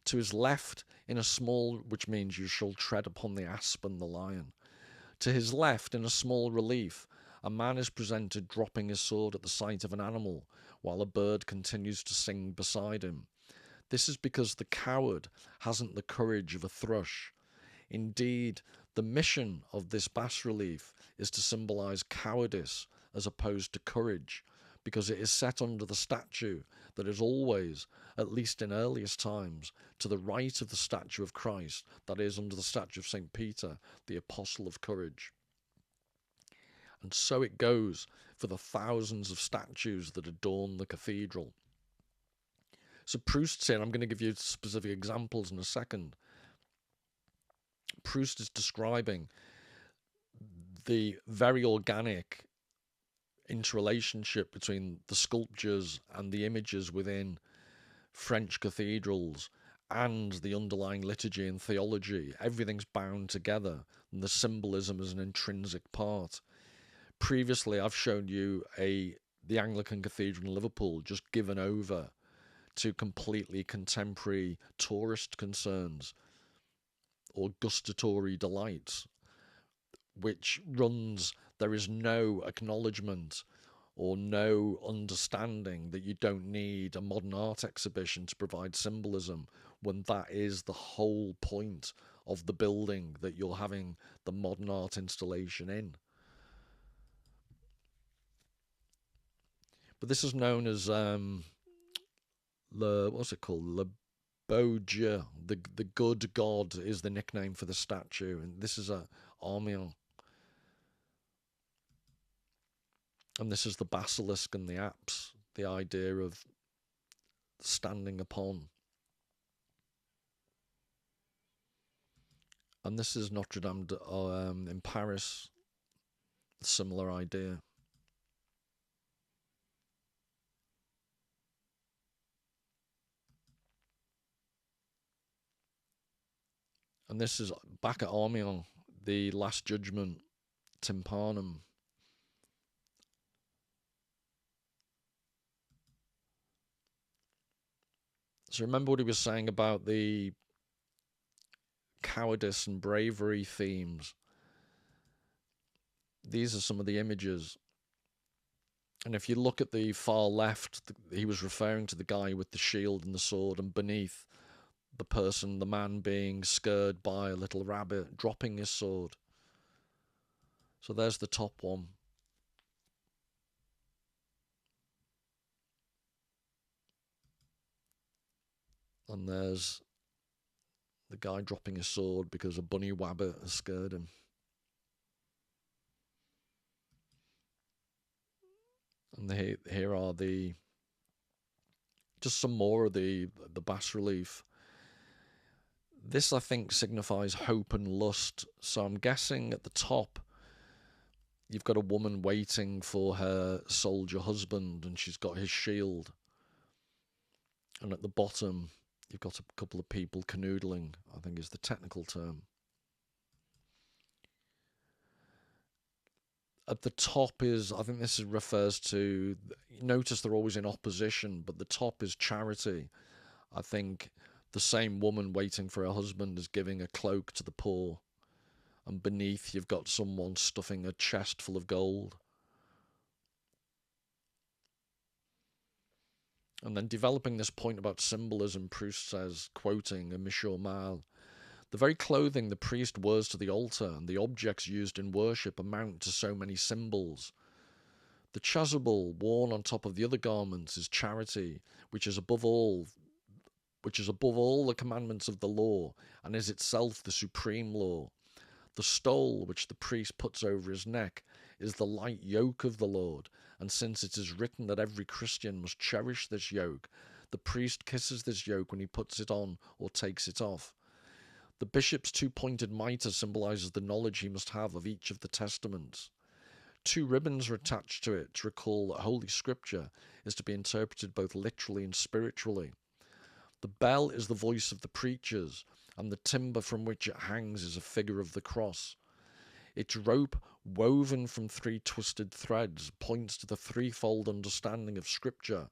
To his left, in a small, which means you shall tread upon the asp and the lion. To his left, in a small relief, a man is presented dropping his sword at the sight of an animal, while a bird continues to sing beside him. This is because the coward hasn't the courage of a thrush. Indeed, the mission of this bas-relief is to symbolize cowardice as opposed to courage, because it is set under the statue that is always, at least in earliest times, to the right of the statue of Christ, that is, under the statue of St. Peter, the apostle of courage. And so it goes for the thousands of statues that adorn the cathedral. So Proust's here, I'm going to give you specific examples in a second. Proust is describing the very organic interrelationship between the sculptures and the images within French cathedrals and the underlying liturgy and theology. Everything's bound together, and the symbolism is an intrinsic part. Previously, I've shown you the Anglican Cathedral in Liverpool just given over to completely contemporary tourist concerns or gustatory delights, which runs, there is no acknowledgement or no understanding that you don't need a modern art exhibition to provide symbolism, when that is the whole point of the building that you're having the modern art installation in. But this is known as what's it called? Le Beau Dieu, the good God is the nickname for the statue, and this is Amiens. And this is the basilisk and the apse, the idea of standing upon. And this is Notre Dame in Paris, similar idea. And this is back at Amiens, the Last Judgment tympanum. So remember what he was saying about the cowardice and bravery themes. These are some of the images. And if you look at the far left, he was referring to the guy with the shield and the sword, and beneath the man being scared by a little rabbit dropping his sword. So there's the top one. And there's the guy dropping his sword because a bunny rabbit has scared him. And here are just some more of the bas-relief. This, I think, signifies hope and lust. So I'm guessing at the top, you've got a woman waiting for her soldier husband, and she's got his shield. And at the bottom, you've got a couple of people canoodling, I think is the technical term. At the top is, I think this refers to, notice they're always in opposition, but the top is charity. I think the same woman waiting for her husband is giving a cloak to the poor. And beneath, you've got someone stuffing a chest full of gold. And then developing this point about symbolism, Proust says, quoting a Michel Mal, the very clothing the priest wears to the altar and the objects used in worship amount to so many symbols. The chasuble worn on top of the other garments is charity, which is above all the commandments of the law, and is itself the supreme law. The stole which the priest puts over his neck is the light yoke of the Lord, and since it is written that every Christian must cherish this yoke, the priest kisses this yoke when he puts it on or takes it off. The bishop's two-pointed mitre symbolises the knowledge he must have of each of the testaments. 2 ribbons are attached to it to recall that Holy Scripture is to be interpreted both literally and spiritually. The bell is the voice of the preachers, and the timber from which it hangs is a figure of the cross. Its rope, woven from three twisted threads, points to the threefold understanding of Scripture,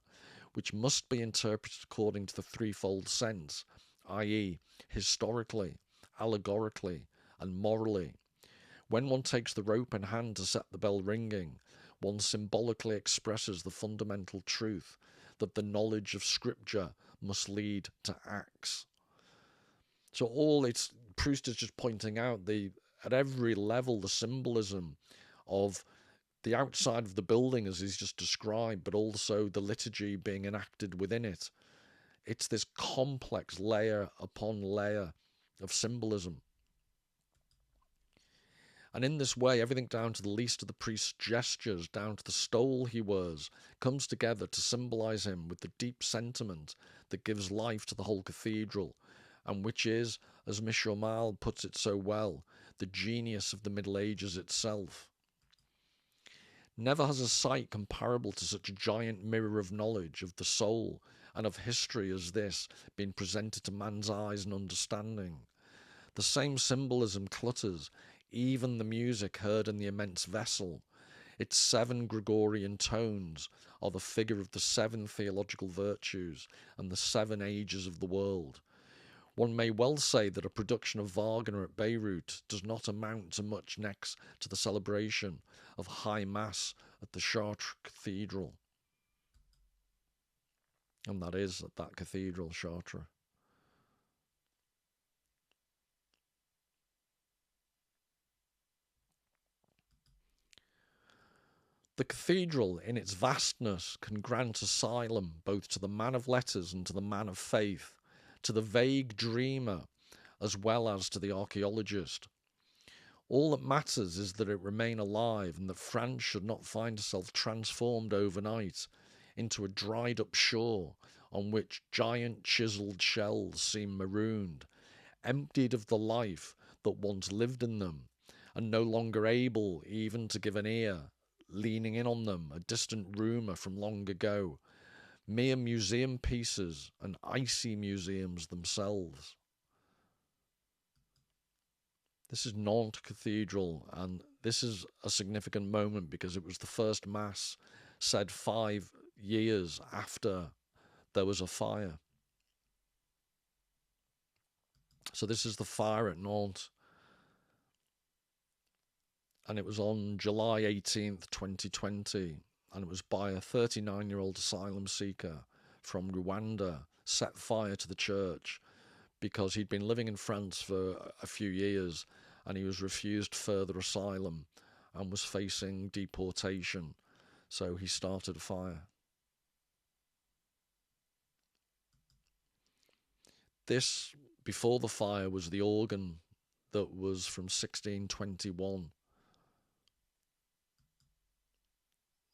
which must be interpreted according to the threefold sense, i.e., historically, allegorically, and morally. When one takes the rope in hand to set the bell ringing, one symbolically expresses the fundamental truth that the knowledge of Scripture must lead to acts. So Proust is just pointing out at every level the symbolism of the outside of the building as he's just described, but also the liturgy being enacted within it. It's this complex layer upon layer of symbolism. And in this way, everything down to the least of the priest's gestures, down to the stole he wears, comes together to symbolize him with the deep sentiment that gives life to the whole cathedral, and which is, as Michel Mal puts it so well, the genius of the Middle Ages itself. Never has a sight comparable to such a giant mirror of knowledge, of the soul, and of history as this been presented to man's eyes and understanding. The same symbolism clutters even the music heard in the immense vessel. Its 7 Gregorian tones are the figure of the 7 theological virtues and the 7 ages of the world. One may well say that a production of Wagner at Beirut does not amount to much next to the celebration of High Mass at the Chartres Cathedral. And that is at that cathedral, Chartres. The cathedral, in its vastness, can grant asylum both to the man of letters and to the man of faith, to the vague dreamer as well as to the archaeologist. All that matters is that it remain alive and that France should not find herself transformed overnight into a dried up shore on which giant chiselled shells seem marooned, emptied of the life that once lived in them, and no longer able even to give an ear, leaning in on them, a distant rumour from long ago, mere museum pieces and icy museums themselves. This is Nantes Cathedral, and this is a significant moment because it was the first Mass said 5 years after there was a fire. So this is the fire at Nantes. And it was on July 18th, 2020, and it was by a 39-year-old asylum seeker from Rwanda, set fire to the church because he'd been living in France for a few years and he was refused further asylum and was facing deportation. So he started a fire. This, before the fire, was the organ that was from 1621.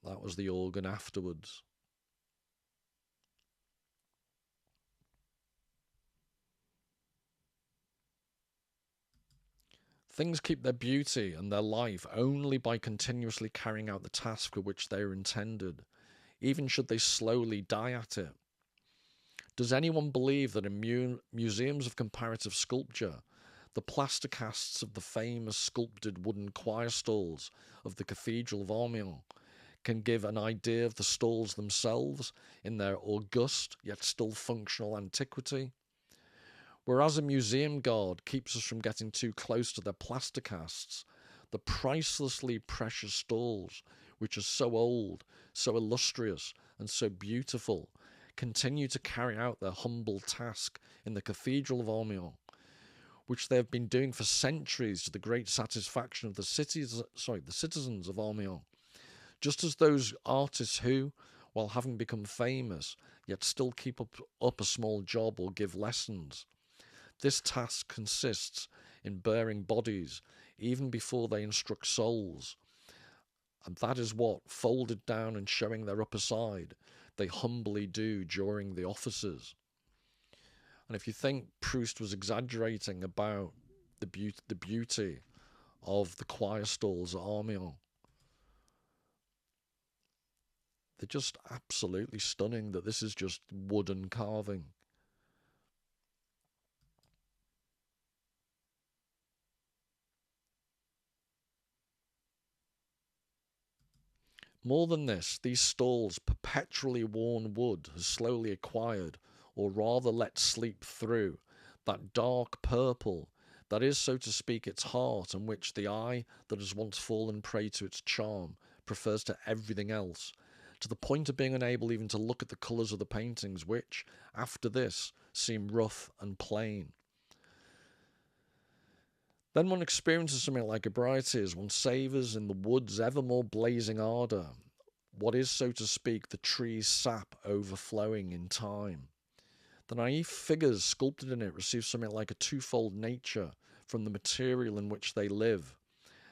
That was the organ afterwards. Things keep their beauty and their life only by continuously carrying out the task for which they are intended, even should they slowly die at it. Does anyone believe that in museums of comparative sculpture, the plaster casts of the famous sculpted wooden choir stalls of the Cathedral of Amiens can give an idea of the stalls themselves in their august yet still functional antiquity? Whereas a museum guard keeps us from getting too close to their plaster casts, the pricelessly precious stalls, which are so old, so illustrious, and so beautiful, continue to carry out their humble task in the Cathedral of Amiens, which they have been doing for centuries to the great satisfaction of the citizens of Amiens. Just as those artists who, while having become famous, yet still keep up a small job or give lessons. This task consists in bearing bodies even before they instruct souls. And that is what, folded down and showing their upper side, they humbly do during the offices. And if you think Proust was exaggerating about the beauty of the choir stalls at Amiens, they're just absolutely stunning that this is just wooden carving. More than this, these stalls' perpetually worn wood has slowly acquired, or rather let sleep through, that dark purple that is, so to speak, its heart, and which the eye that has once fallen prey to its charm prefers to everything else, to the point of being unable even to look at the colours of the paintings, which, after this, seem rough and plain. Then one experiences something like ebriety as one savours in the wood's ever more blazing ardour what is, so to speak, the tree's sap overflowing in time. The naive figures sculpted in it receive something like a twofold nature from the material in which they live,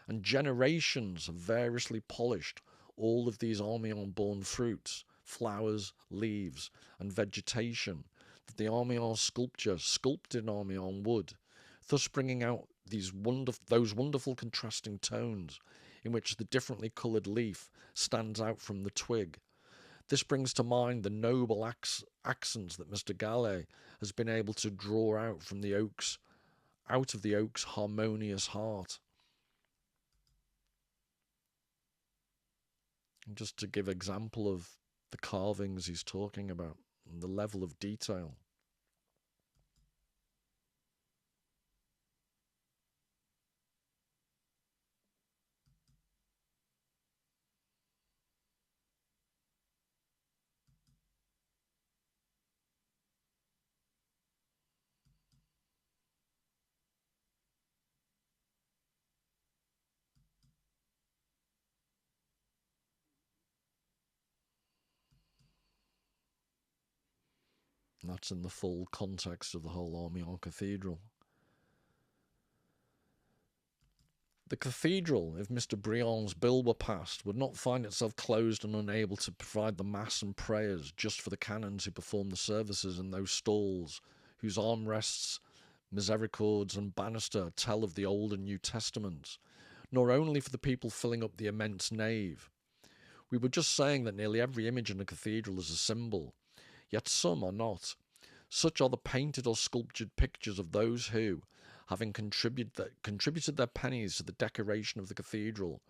and generations have variously polished all of these Arméon-born fruits, flowers, leaves, and vegetation that the Arméon sculpture sculpted in Arméon wood, thus bringing out those wonderful contrasting tones in which the differently coloured leaf stands out from the twig. This brings to mind the noble accents that Mr. Gallet has been able to draw out of the oak's harmonious heart. And just to give example of the carvings he's talking about and the level of detail. And that's in the full context of the whole Arméon Cathedral. The cathedral, if Mr. Briand's bill were passed, would not find itself closed and unable to provide the mass and prayers just for the canons who perform the services in those stalls, whose armrests, misericords, and banister tell of the Old and New Testaments, nor only for the people filling up the immense nave. We were just saying that nearly every image in a cathedral is a symbol, yet some are not. Such are the painted or sculptured pictures of those who, having contributed their pennies to the decoration of the cathedral,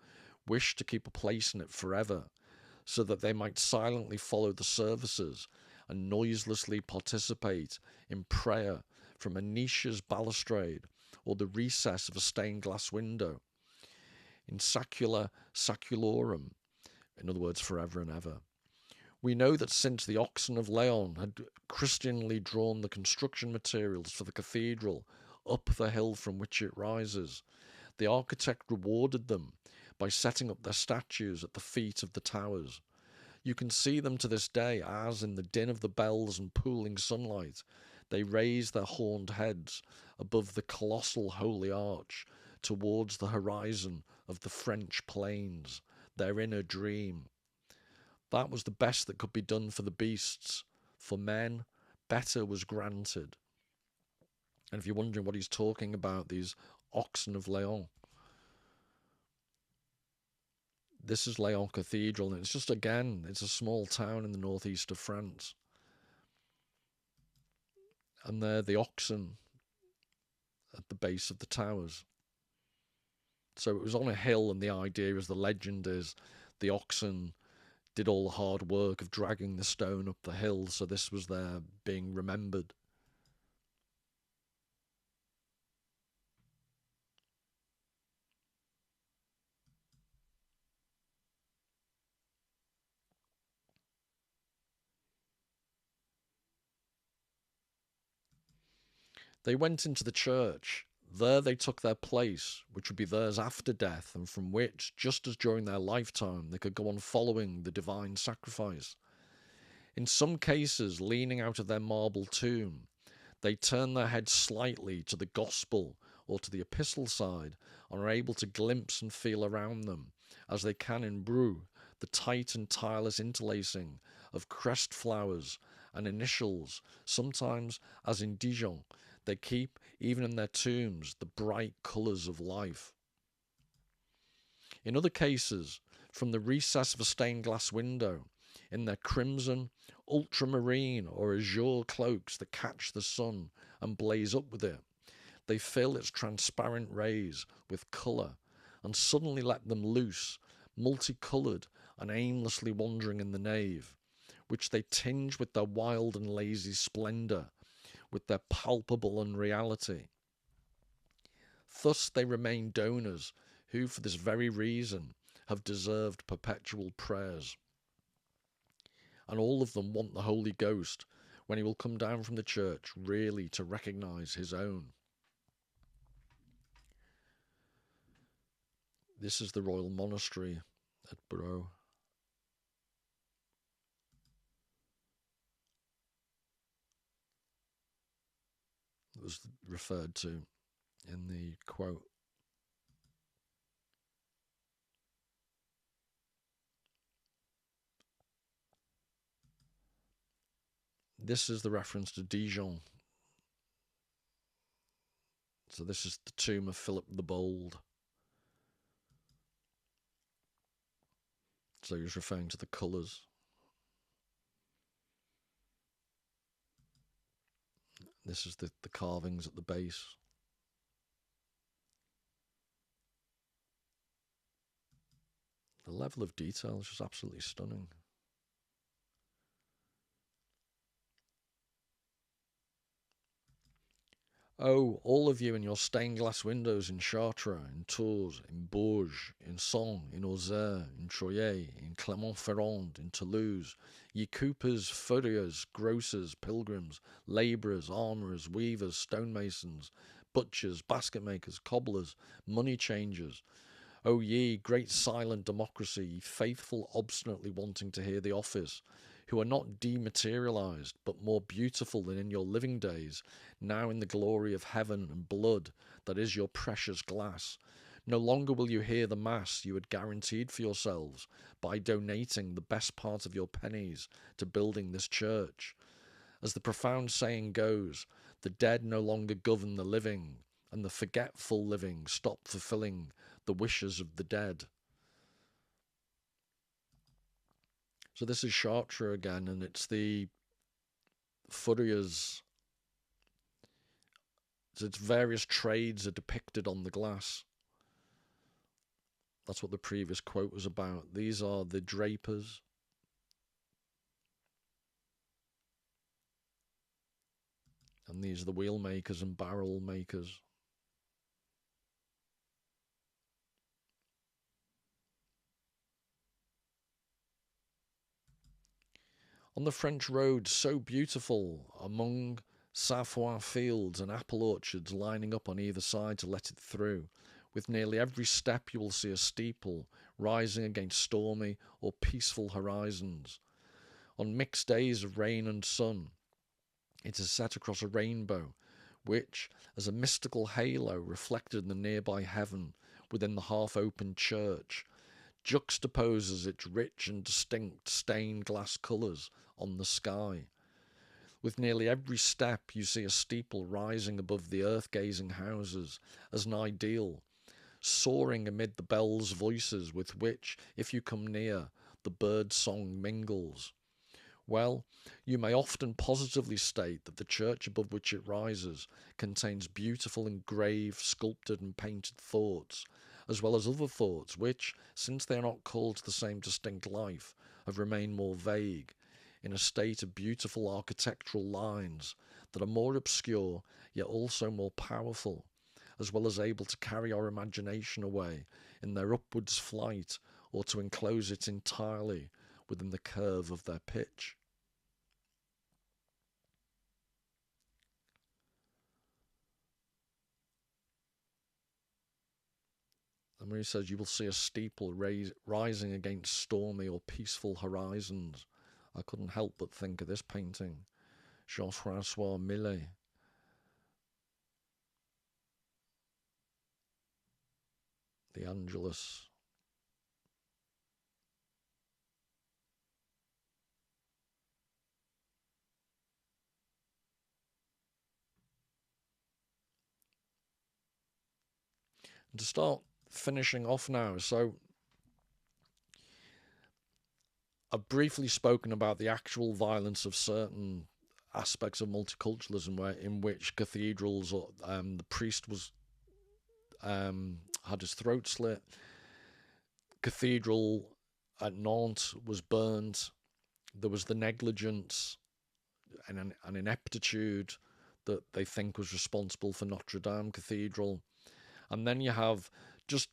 wished to keep a place in it forever, so that they might silently follow the services and noiselessly participate in prayer from a niche's balustrade or the recess of a stained glass window. In saculorum, in other words, forever and ever. We know that since the oxen of Leon had Christianly drawn the construction materials for the cathedral up the hill from which it rises, the architect rewarded them by setting up their statues at the feet of the towers. You can see them to this day as, in the din of the bells and pooling sunlight, they raise their horned heads above the colossal holy arch towards the horizon of the French plains, their inner dream. That was the best that could be done for the beasts. For men, better was granted. And if you're wondering what he's talking about, these oxen of Leon, this is Leon Cathedral, and it's just, again, it's a small town in the northeast of France. And they're the oxen at the base of the towers. So it was on a hill, and the idea is, the legend is, the oxen did all the hard work of dragging the stone up the hill, so this was there being remembered. They went into the church. There they took their place, which would be theirs after death, and from which, just as during their lifetime, they could go on following the divine sacrifice. In some cases, leaning out of their marble tomb, they turn their heads slightly to the gospel or to the epistle side and are able to glimpse and feel around them, as they can in Brou, the tight and tireless interlacing of crest flowers and initials, sometimes, as in Dijon, they keep, even in their tombs, the bright colours of life. In other cases, from the recess of a stained glass window, in their crimson, ultramarine or azure cloaks that catch the sun and blaze up with it, they fill its transparent rays with colour and suddenly let them loose, multicoloured and aimlessly wandering in the nave, which they tinge with their wild and lazy splendour, with their palpable unreality. Thus they remain donors who, for this very reason, have deserved perpetual prayers. And all of them want the Holy Ghost when he will come down from the church really to recognise his own. This is the royal monastery at Bro. It was referred to in the quote. This is the reference to Dijon. So this is the tomb of Philip the Bold. So he was referring to the colours. This is the carvings at the base. The level of detail is just absolutely stunning. Oh, all of you in your stained glass windows in Chartres, in Tours, in Bourges, in Sens, in Auxerre, in Troyes, in Clermont-Ferrand, in Toulouse, ye coopers, furriers, grocers, pilgrims, labourers, armourers, weavers, stonemasons, butchers, basket makers, cobblers, money changers. O ye, great silent democracy, ye faithful obstinately wanting to hear the office, who are not dematerialized, but more beautiful than in your living days, now in the glory of heaven and blood, that is your precious glass. No longer will you hear the mass you had guaranteed for yourselves by donating the best part of your pennies to building this church. As the profound saying goes, the dead no longer govern the living, and the forgetful living stop fulfilling the wishes of the dead. So this is Chartres again, and it's the furriers. So its various trades are depicted on the glass. That's what the previous quote was about. These are the drapers. And these are the wheel makers and barrel makers. On the French road, so beautiful, among safflower fields and apple orchards lining up on either side to let it through, with nearly every step you will see a steeple rising against stormy or peaceful horizons. On mixed days of rain and sun, it is set across a rainbow, which, as a mystical halo reflected in the nearby heaven within the half-opened church, juxtaposes its rich and distinct stained glass colours on the sky. With nearly every step you see a steeple rising above the earth-gazing houses as an ideal, soaring amid the bells' voices with which, if you come near, the bird song mingles. Well, you may often positively state that the church above which it rises contains beautiful engraved, sculptured and painted thoughts, as well as other thoughts which, since they are not called to the same distinct life, have remained more vague, in a state of beautiful architectural lines that are more obscure yet also more powerful, as well as able to carry our imagination away in their upwards flight or to enclose it entirely within the curve of their pitch. And when he says you will see a steeple rising against stormy or peaceful horizons, I couldn't help but think of this painting, Jean-François Millet. The Angelus. And to start finishing off now, so I've briefly spoken about the actual violence of certain aspects of multiculturalism, in which cathedrals, or the priest was had his throat slit. Cathedral at Nantes was burnt. There was the negligence and an ineptitude that they think was responsible for Notre Dame Cathedral. And then you have just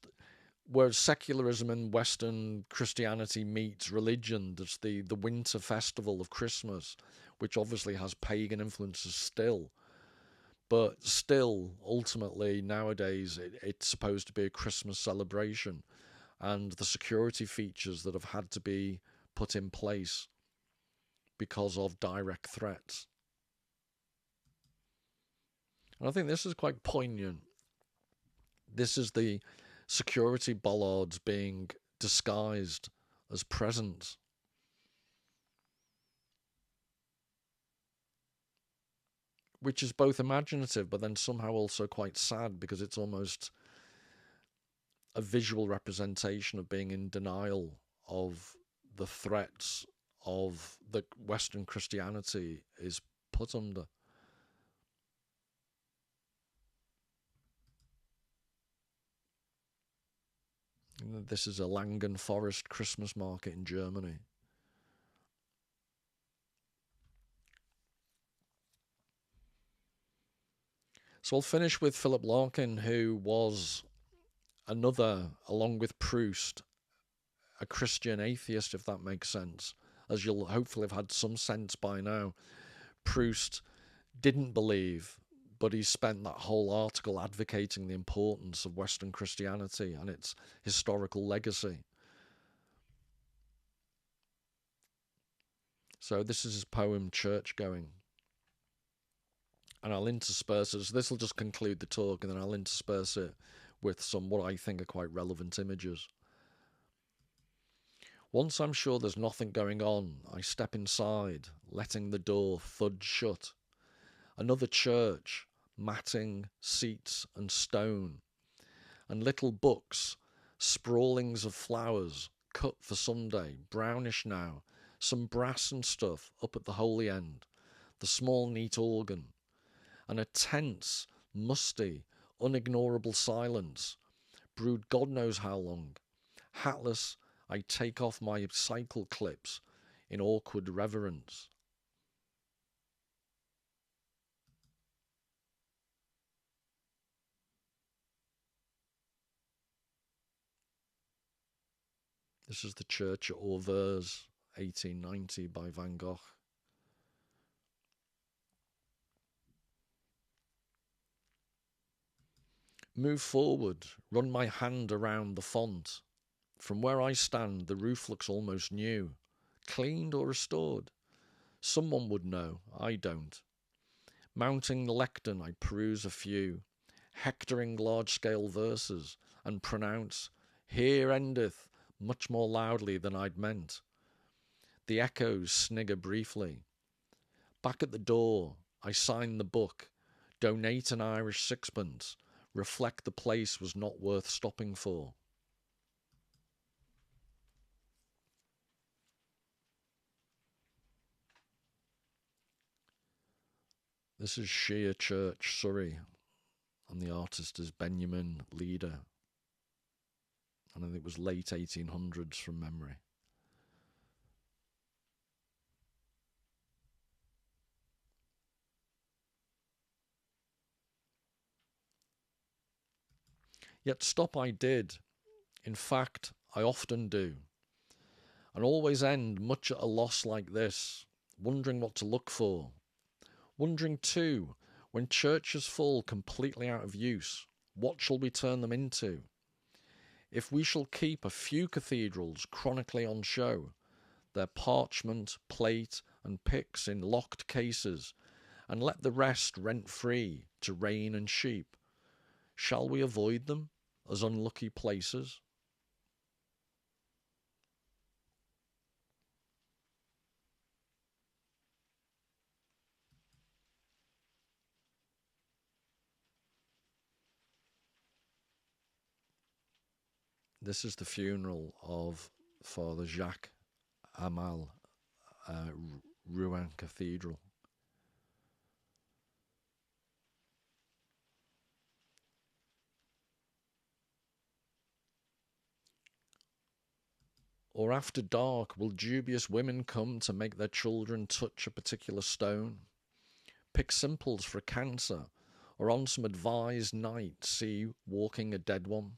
where secularism and Western Christianity meets religion. There's the winter festival of Christmas, which obviously has pagan influences still. But still, ultimately, nowadays, it's supposed to be a Christmas celebration. And the security features that have had to be put in place because of direct threats. And I think this is quite poignant. This is the security bollards being disguised as presents. Which is both imaginative but then somehow also quite sad, because it's almost a visual representation of being in denial of the threats of that Western Christianity is put under. This is a Langen Forest Christmas market in Germany. So I'll finish with Philip Larkin, who was another, along with Proust, a Christian atheist, if that makes sense. As you'll hopefully have had some sense by now, Proust didn't believe, but he spent that whole article advocating the importance of Western Christianity and its historical legacy. So this is his poem, Church Going. And I'll intersperse it. So this will just conclude the talk, and then I'll intersperse it with some what I think are quite relevant images. Once I'm sure there's nothing going on, I step inside, letting the door thud shut. Another church, matting, seats and stone, and little books, sprawlings of flowers, cut for Sunday, brownish now, some brass and stuff up at the holy end, the small neat organ, and a tense, musty, unignorable silence, brewed God knows how long. Hatless, I take off my cycle clips in awkward reverence. This is the church at Auvers, 1890, by Van Gogh. Move forward, run my hand around the font. From where I stand, the roof looks almost new. Cleaned or restored? Someone would know, I don't. Mounting the lectern, I peruse a few, hectoring large-scale verses, and pronounce, "Here endeth," much more loudly than I'd meant. The echoes snigger briefly. Back at the door, I sign the book, donate an Irish sixpence, reflect the place was not worth stopping for. This is Sheer Church, Surrey, and the artist is Benjamin Leader. And I think it was late 1800s from memory. Yet stop I did. In fact, I often do. And always end much at a loss like this, wondering what to look for. Wondering too, when churches fall completely out of use, what shall we turn them into? If we shall keep a few cathedrals chronically on show, their parchment, plate and pyx in locked cases, and let the rest rent free to rain and sheep, shall we avoid them as unlucky places? This is the funeral of Father Jacques Amal, Rouen Cathedral. Or after dark, will dubious women come to make their children touch a particular stone? Pick simples for a cancer, or on some advised night see walking a dead one?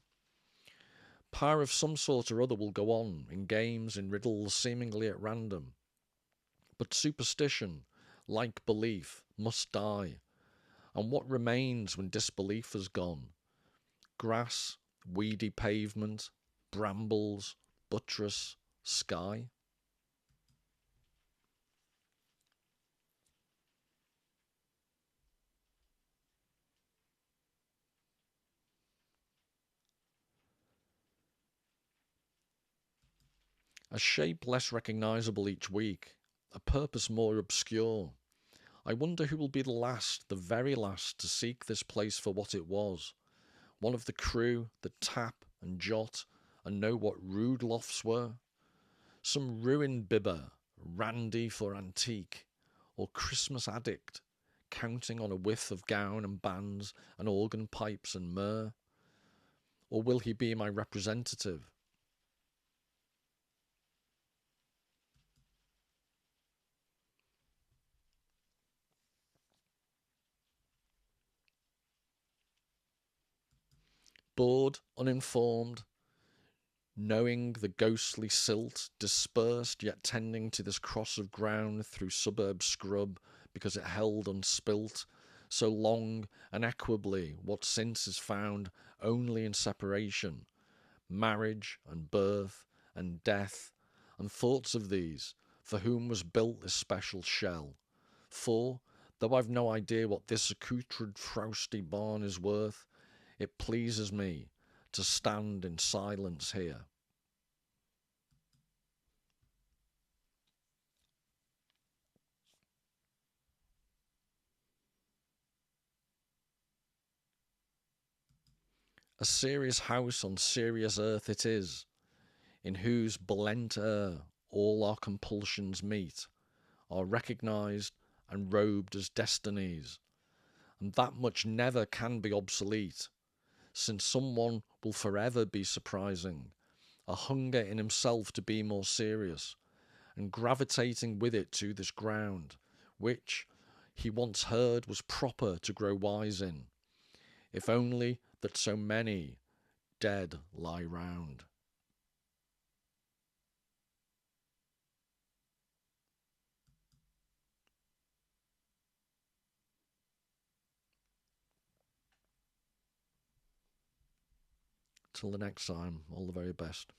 Power of some sort or other will go on, in games, in riddles, seemingly at random. But superstition, like belief, must die. And what remains when disbelief has gone? Grass, weedy pavement, brambles, buttress, sky? A shape less recognisable each week, a purpose more obscure. I wonder who will be the last, the very last, to seek this place for what it was. One of the crew that tap and jot and know what rude lofts were? Some ruined bibber, randy for antique, or Christmas addict, counting on a whiff of gown and bands and organ pipes and myrrh? Or will he be my representative? Bored, uninformed, knowing the ghostly silt, dispersed yet tending to this cross of ground through suburb scrub because it held unspilt, so long and equably what since is found only in separation, marriage and birth and death, and thoughts of these, for whom was built this special shell. For, though I've no idea what this accoutred frowsty barn is worth, it pleases me to stand in silence here. A serious house on serious earth it is, in whose blent air all our compulsions meet, are recognised and robed as destinies, and that much never can be obsolete, since someone will forever be surprising, a hunger in himself to be more serious, and gravitating with it to this ground, which he once heard was proper to grow wise in, if only that so many dead lie round. Till the next time, all the very best.